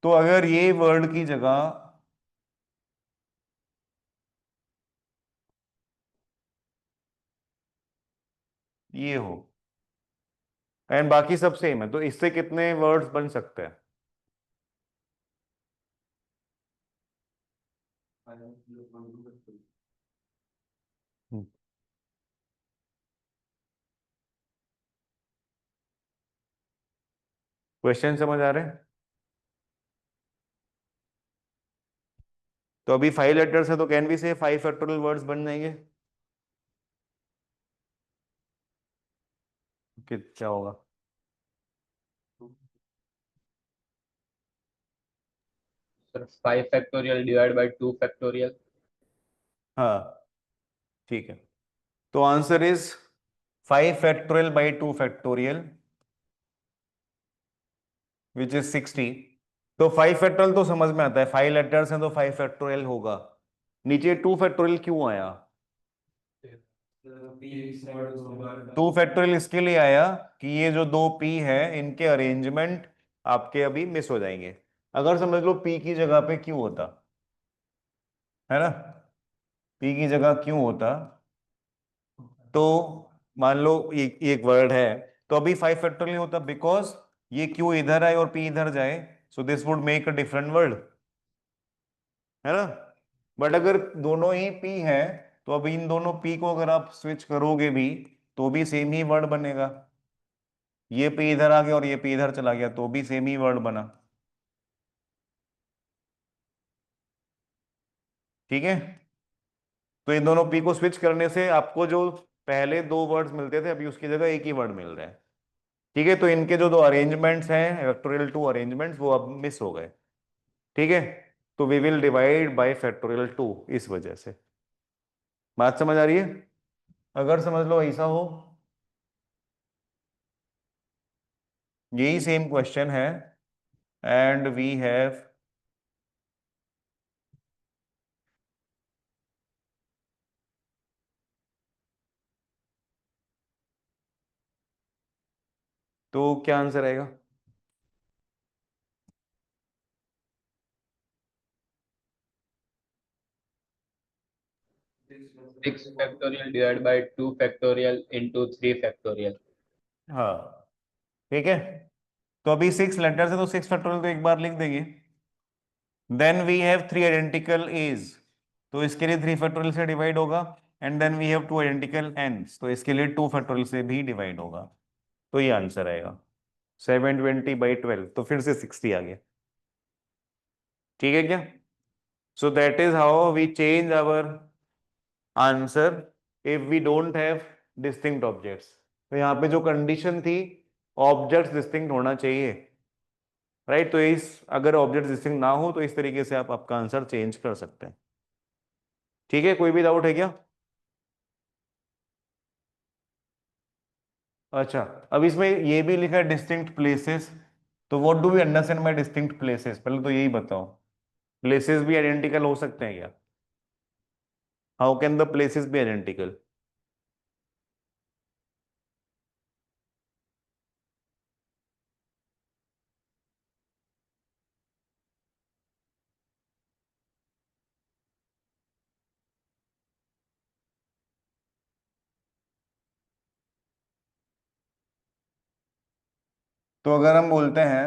तो अगर ये वर्ड की जगह ये हो एंड बाकी सब सेम है, तो इससे कितने वर्ड्स बन सकते हैं? क्वेश्चन समझ आ रहे हैं? तो अभी 5 लेटर्स है तो कैन वी से 5 फैक्टोरियल वर्ड्स बन जाएंगे? क्या होगा? Sir 5 factorial divide by 2 factorial. हाँ ठीक है, तो answer is 5 factorial by 2 factorial which is 60। तो 5 फैक्टोरियल तो समझ में आता है, 5 लेटर्स हैं तो 5 फैक्टोरियल होगा। नीचे 2 फैक्टोरियल क्यों आया? 2 फैक्टोरियल इसके लिए आया कि ये जो दो पी है इनके अरेंजमेंट आपके अभी मिस हो जाएंगे। अगर समझ लो पी की जगह पे क्यों होता, है ना, पी की जगह क्यों होता, तो मान लो एक वर्ड है तो अभी 5 फैक्टोरियल होता, बिकॉज ये क्यू इधर आए और पी इधर जाए, so this would make a different word, है ना। बट अगर दोनों ही पी है तो अभी इन दोनों पी को अगर आप स्विच करोगे भी तो भी सेम ही वर्ड बनेगा। ये पी इधर आ गया और ये पी इधर चला गया तो भी सेम ही वर्ड बना, ठीक है। तो इन दोनों पी को स्विच करने से आपको जो पहले दो वर्ड्स मिलते थे अभी उसकी जगह एक ही वर्ड मिल रहा है, ठीक है। तो इनके जो दो अरेंजमेंट्स हैं फैक्टोरियल 2 अरेंजमेंट्स वो अब मिस हो गए, ठीक है। तो we will divide by factorial 2 इस वजह से। बात समझ आ रही है? अगर समझ लो ऐसा हो, यही सेम क्वेश्चन है एंड वी हैव तो क्या आंसर आएगा? 6 factorial divide by 2 factorial into 3 factorial. हाँ ठीक है, तो अभी 6 लेटर्स है तो 6 फैक्टोरियल तो एक बार लिख देंगे। Then we have 3 identical A's, तो इसके लिए 3 फैक्टोरियल से डिवाइड होगा। And then we have 2 identical N's, तो इसके लिए 2 फैक्टोरियल से भी डिवाइड होगा। तो ये आंसर आएगा 720/12, तो फिर से 60 आ गया, ठीक है क्या? So that is how we change our answer if we don't have distinct objects. तो यहाँ पे जो कंडीशन थी ऑब्जेक्ट्स डिस्टिंक्ट होना चाहिए, राइट। तो इस अगर ऑब्जेक्ट डिस्टिंक्ट ना हो तो इस तरीके से आप आपका आंसर चेंज कर सकते हैं, ठीक है। कोई भी डाउट है क्या? अच्छा, अब इसमें ये भी लिखा है डिस्टिंक्ट प्लेसेस, तो what do we understand by distinct places, पहले तो यही बताओ। प्लेसेस भी आइडेंटिकल हो सकते हैं क्या? How can the places be identical? तो अगर हम बोलते हैं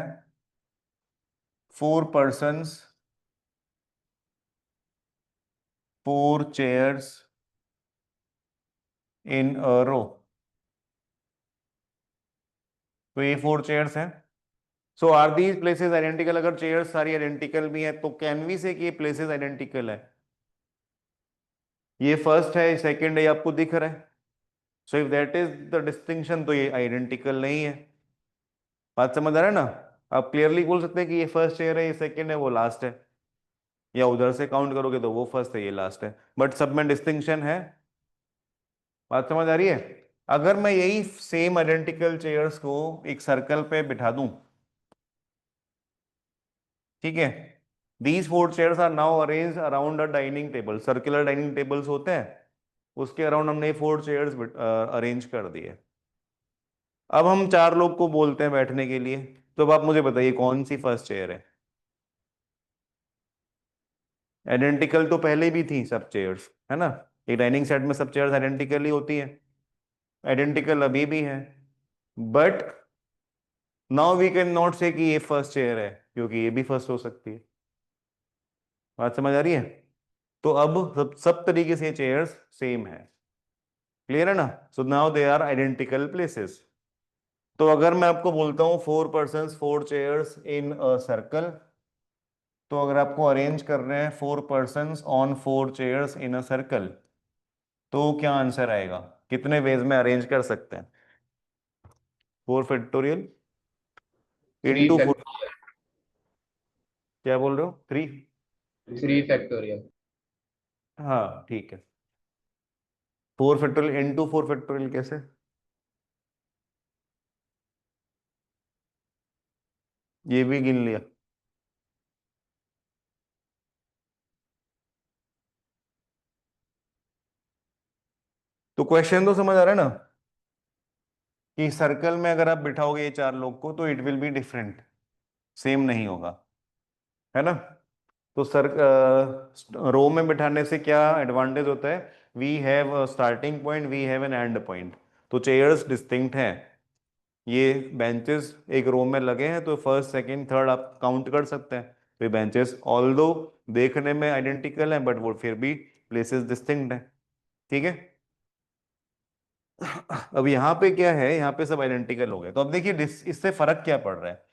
4 persons 4 chairs इन अ रो, तो ये 4 चेयर्स हैं। सो आर दीज प्लेसेस आइडेंटिकल? अगर चेयर्स सारी आइडेंटिकल भी है तो कैन वी से कि ये प्लेसेस आइडेंटिकल है? ये फर्स्ट है, सेकंड है, ये आपको दिख रहा है। So if that is the distinction तो ये आइडेंटिकल नहीं है। बात समझ आ रहा है ना? आप क्लियरली बोल सकते हैं कि ये फर्स्ट चेयर है, ये सेकंड है, वो लास्ट है, या उधर से काउंट करोगे तो वो फर्स्ट है, ये लास्ट है, बट सब में डिस्टिंक्शन है। बात समझ आ रही है? अगर मैं यही सेम आइडेंटिकल चेयर्स को एक सर्कल पे बिठा दूं, ठीक है, These four chairs are now arranged around a dining table. Circular dining tables होते हैं, उसके अराउंड हमने फोर चेयर्स अरेंज कर दिए। अब हम चार लोग को बोलते हैं बैठने के लिए, तो अब आप मुझे बताइए कौन सी फर्स्ट चेयर है। आइडेंटिकल तो पहले भी थी सब चेयर्स, है ना, एक डाइनिंग सेट में सब चेयर्स आइडेंटिकल ही होती है, आइडेंटिकल अभी भी है, but now we can not say कि ये फर्स्ट चेयर है, क्योंकि ये भी फर्स्ट हो सकती है। बात समझ आ रही है? तो अब सब तरीके से चेयर्स सेम है। क्लियर है ना? So now they are identical places. तो अगर मैं आपको बोलता हूं 4 persons 4 chairs in a circle, तो अगर आपको अरेंज कर रहे हैं 4 persons on 4 chairs in a circle, तो क्या आंसर आएगा? कितने वेज में अरेंज कर सकते हैं? 4 factorial 3 इंटू 4। factorial, क्या बोल रहे हो? 3? 3 factorial, हाँ ठीक है। 4 factorial इंटू 4 factorial कैसे? ये भी गिन लिया। तो क्वेश्चन तो समझ आ रहा है ना, कि सर्कल में अगर आप बिठाओगे ये चार लोग को, तो it will be different, same नहीं होगा, है ना। तो सर रो में बिठाने से क्या एडवांटेज होता है? We have starting point, we have an end point, तो चेयर्स डिस्टिंक्ट हैं। ये बेंचेस एक रो में लगे हैं, तो फर्स्ट सेकंड थर्ड आप काउंट कर सकते हैं। तो ये बेंचेस ऑल्दो देखने में आइडेंटिकल हैं, बट वो फिर भी प्लेसेस डिस्टिंक्ट हैं। ठीक है। अब यहाँ पे क्या है, यहाँ पे सब आइडेंटिकल हो गए, तो अब देखिए इससे फर्क क्या पड़ रहा है।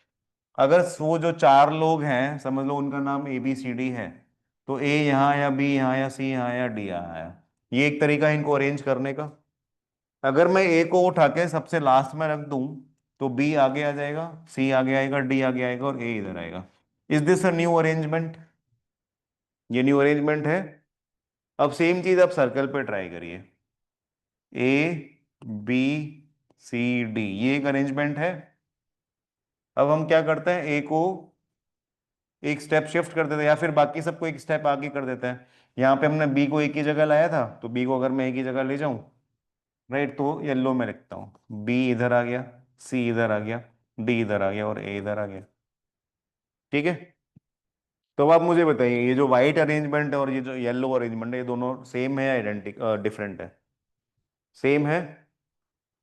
अगर वो जो चार लोग हैं, समझ लो उनका नाम ए बी सी डी है, तो ए यहाँ आया, बी यहाँ आया, सी यहाँ आया, डी यहाँ आया, ये एक तरीका है इनको अरेंज करने का। अगर मैं ए को उठा के सबसे लास्ट में रख दूं, तो बी आगे आ जाएगा, सी आगे आएगा, डी आगे आएगा और ए इधर आएगा। Is this a new arrangement? ये न्यू अरेंजमेंट है। अब सेम चीज आप सर्कल पे ट्राई करिए, ए बी सी डी, ये एक अरेंजमेंट है। अब हम क्या करते हैं, ए को एक स्टेप शिफ्ट कर देते हैं, या फिर बाकी सबको एक स्टेप आगे कर देते हैं। यहाँ पे हमने बी को एक ही जगह लाया था, तो बी को अगर मैं एक ही जगह ले जाऊं, राइट, तो येलो में लिखता हूँ, बी इधर आ गया, सी इधर आ गया, डी इधर आ गया और ए इधर आ गया। ठीक है। तो अब आप मुझे बताइए, ये जो व्हाइट अरेंजमेंट है और ये जो येलो अरेंजमेंट है, ये दोनों सेम है या आइडेंटिक डिफरेंट है? सेम है।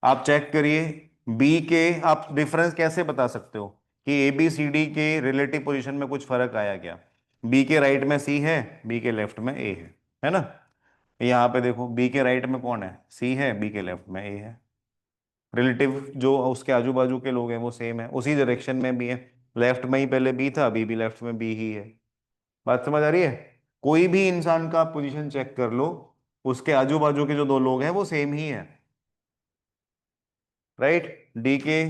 आप चेक करिए, बी के आप डिफरेंस कैसे बता सकते हो कि ए बी सी डी के रिलेटिव पोजीशन में कुछ फर्क आया क्या? बी के राइट में सी है, बी के लेफ्ट में ए है ना। यहाँ पे देखो, बी के राइट में कौन है? सी है, बी के लेफ्ट में ए है। रिलेटिव जो उसके आजू बाजू के लोग हैं वो सेम है, उसी डायरेक्शन में भी है। लेफ्ट में ही पहले बी था, अभी भी लेफ्ट में बी ही है। बात समझ आ रही है? कोई भी इंसान का पोजीशन चेक कर लो, उसके आजू बाजू के जो दो लोग हैं वो सेम ही है, राइट। डी के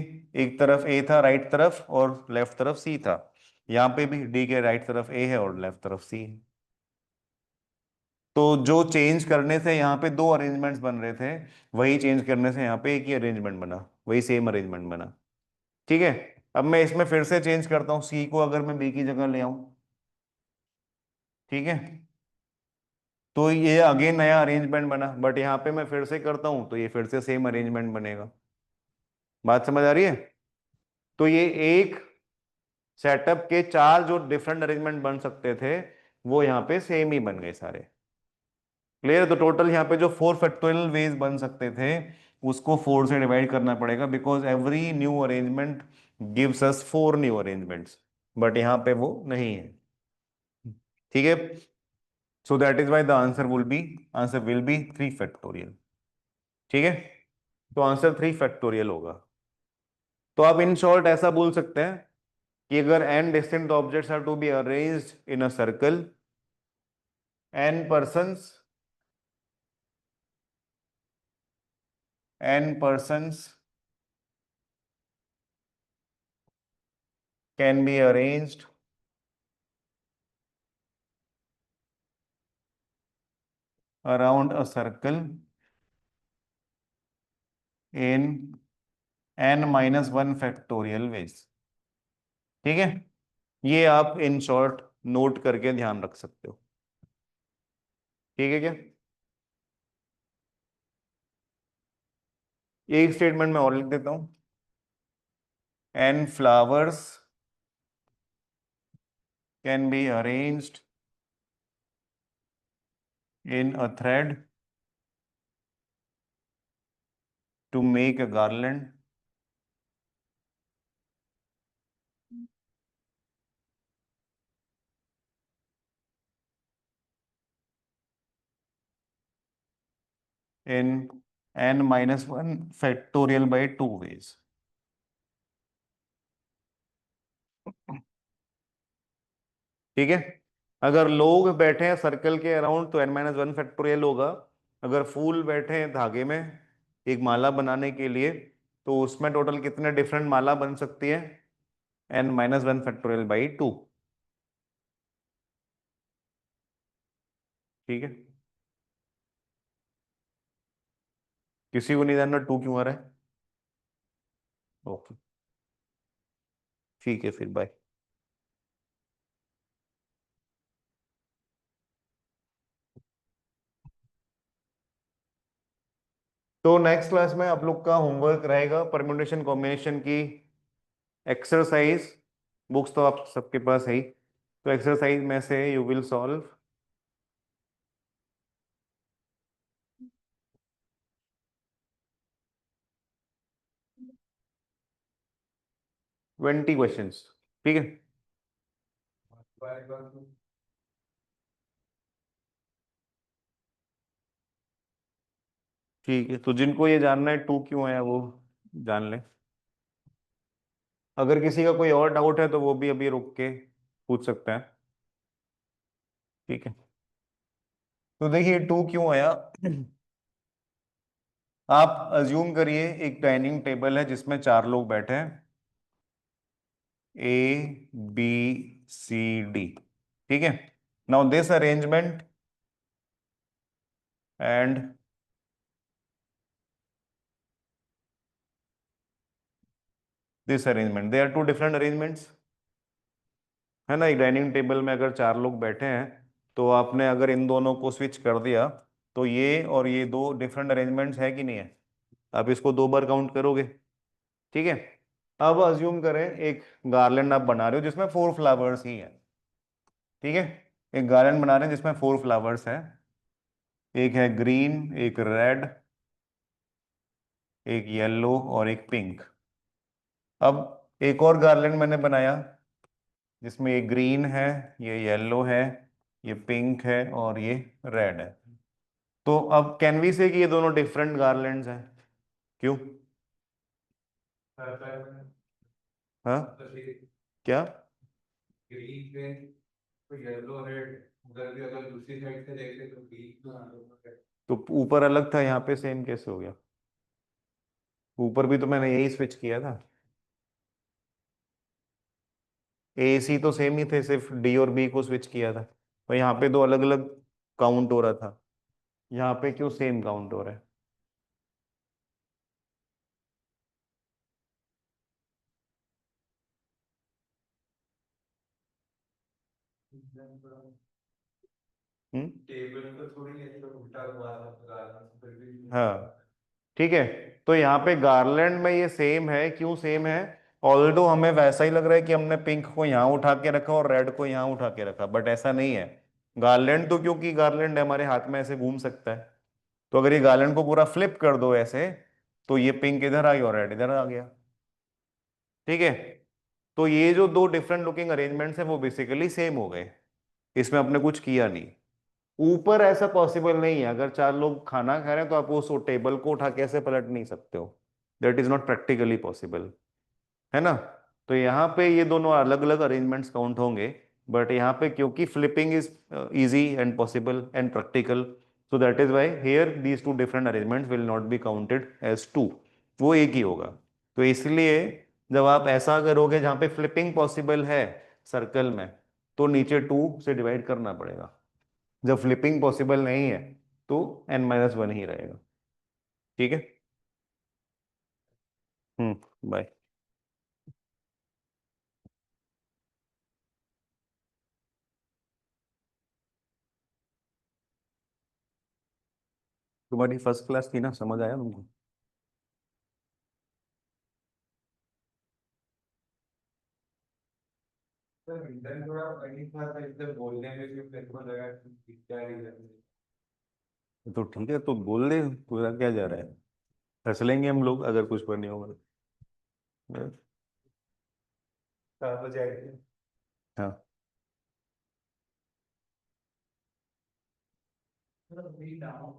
एक तरफ ए था राइट तरफ, और लेफ्ट तरफ सी था। यहाँ पे भी डी के राइट तरफ ए है और लेफ्ट तरफ सी है। तो जो चेंज करने से यहाँ पे दो अरेंजमेंट्स बन रहे थे, वही चेंज करने से यहाँ पे एक ही अरेंजमेंट बना, वही सेम अरेंजमेंट बना। ठीक है। अब मैं इसमें फिर से चेंज करता हूँ, सी को अगर मैं बी की जगह ले आऊं, ठीक है, तो ये अगेन नया अरेंजमेंट बना, बट यहाँ पे मैं फिर से करता हूँ तो ये फिर से सेम अरेंजमेंट बनेगा। बात समझ आ रही है? तो ये एक सेटअप के चार जो डिफरेंट अरेंजमेंट बन सकते थे, वो यहाँ पे सेम ही बन गए सारे। क्लियर? तो टोटल यहाँ पे जो 4 फैक्टोरियल वेज बन सकते थे, उसको 4 से डिवाइड करना पड़ेगा, because every new arrangement gives us 4 new arrangements, but यहाँ पे वो नहीं है। ठीक है। So that is why the answer will be 3 factorial. ठीक है। तो आंसर 3 फैक्टोरियल होगा। तो आप इन शॉर्ट ऐसा बोल सकते हैं कि अगर n distinct objects are to be arranged in a circle, n persons can be arranged around a circle in n-1 factorial ways। ठीक है। ये आप इन शॉर्ट नोट करके ध्यान रख सकते हो। ठीक है क्या? एक स्टेटमेंट में और लिख देता हूं, n flowers can be arranged in a thread to make a garland in n minus 1 factorial by 2 ways। ठीक है? अगर लोग बैठे हैं सर्कल के अराउंड तो n माइनस वन फैक्टोरियल होगा। अगर फूल बैठे हैं धागे में एक माला बनाने के लिए, तो उसमें टोटल कितने डिफरेंट माला बन सकती है? n minus one factorial by 2। ठीक है? किसी को नहीं जानना 2 क्यों आ रहा है? ओके, ठीक है फिर, बाय। तो नेक्स्ट क्लास में आप लोग का होमवर्क रहेगा परम्यूटेशन कॉम्बिनेशन की एक्सरसाइज। बुक्स तो आप सबके पास है ही, तो एक्सरसाइज में से यू विल सॉल्व 20 क्वेश्चंस। ठीक है? ठीक है, तो जिनको ये जानना है 2 क्यों है वो जान लें। अगर किसी का कोई और डाउट है तो वो भी अभी रुक के पूछ सकते हैं। ठीक है, तो देखिए 2 क्यों आया। आप अज्यूम करिए एक डाइनिंग टेबल है जिसमें 4 लोग बैठे हैं, A B C D। ठीक है? Now this arrangement and this arrangement, they are 2 different arrangements, है ना। एक डाइनिंग टेबल में अगर 4 लोग बैठे हैं तो आपने अगर इन दोनों को स्विच कर दिया तो ये और ये 2 डिफरेंट अरेंजमेंट्स है कि नहीं है? आप इसको 2 बार काउंट करोगे। ठीक है? अब अज्यूम करें एक गार्लैंड आप बना रहे हो जिसमें 4 फ्लावर्स ही हैं। ठीक है? एक गार्लैंड बना रहे हैं जिसमें 4 फ्लावर्स हैं, एक है ग्रीन, एक रेड, एक येलो और एक पिंक। अब एक और गार्लैंड मैंने बनाया जिसमें ये ग्रीन है, ये येलो है, ये पिंक है और ये रेड है। तो अब कैन वी से कि ये दोनों डिफरेंट गार्लैंड्स हैं? क्यों? हाँ, क्या? ग्रीन पे तो येलो रेड, उधर भी अगर दूसरी साइड से देखे तो ग्रीन। तो ऊपर अलग था, यहाँ पे सेम कैसे हो गया? ऊपर भी तो मैंने यही स्विच किया था, ए सी तो सेम ही थे, सिर्फ डी और बी को स्विच किया था। तो यहाँ पे दो अलग अलग काउंट हो रहा था, यहाँ पे क्यों सेम काउंट हो रहा है? टेबल को थोड़ी ऐसे उल्टा हुआ था फिर भी। हाँ, ठीक है। तो यहाँ पे गार्लैंड में ये सेम है, क्यों सेम है? ऑल्दो हमें वैसा ही लग रहा है कि हमने पिंक को यहाँ उठा के रखा और रेड को यहाँ उठा के रखा, बट ऐसा नहीं है। गार्लैंड तो क्योंकि गार्लैंड है हमारे हाथ में ऐसे घूम सकता है, तो अगर ये गार्लैंड को पूरा फ्लिप कर दो ऐसे, तो ये पिंक इधर आ गया और रेड इधर आ गया। ठीक है? तो ये जो 2 डिफरेंट लुकिंग अरेंजमेंट्स है वो बेसिकली सेम हो गए, इसमें आपने कुछ किया नहीं। ऊपर ऐसा पॉसिबल नहीं है, अगर 4 लोग खाना खा रहे हैं तो आप उस टेबल को उठा के ऐसे पलट नहीं सकते हो, that is not practically possible, है ना। तो यहाँ पे ये दोनों अलग अलग अरेंजमेंट्स काउंट होंगे, बट यहाँ पे क्योंकि flipping is easy and possible and practical, so that is why here these 2 different arrangements will not be counted as 2, वो एक ही होगा। तो इसलिए जब आप ऐसा करोगे जहाँ पे फ्लिपिंग पॉसिबल है सर्कल में, तो नीचे 2 से डिवाइड करना पड़ेगा। जब फ्लिपिंग पॉसिबल नहीं है तो n माइनस वन ही रहेगा। ठीक है? बाय। तुम्हारी फर्स्ट क्लास थी ना, समझ आया तुमको? सर रिटर्न थोड़ा फनी था, इधर बोलने में भी मेरे को लगा कि क्या रीजन तो ठीक है, तो बोल दे, पूरा क्या जा रहा है, हंस लेंगे हम लोग अगर कुछ पर नहीं होगा तो। हो जाएगी। हाँ सर,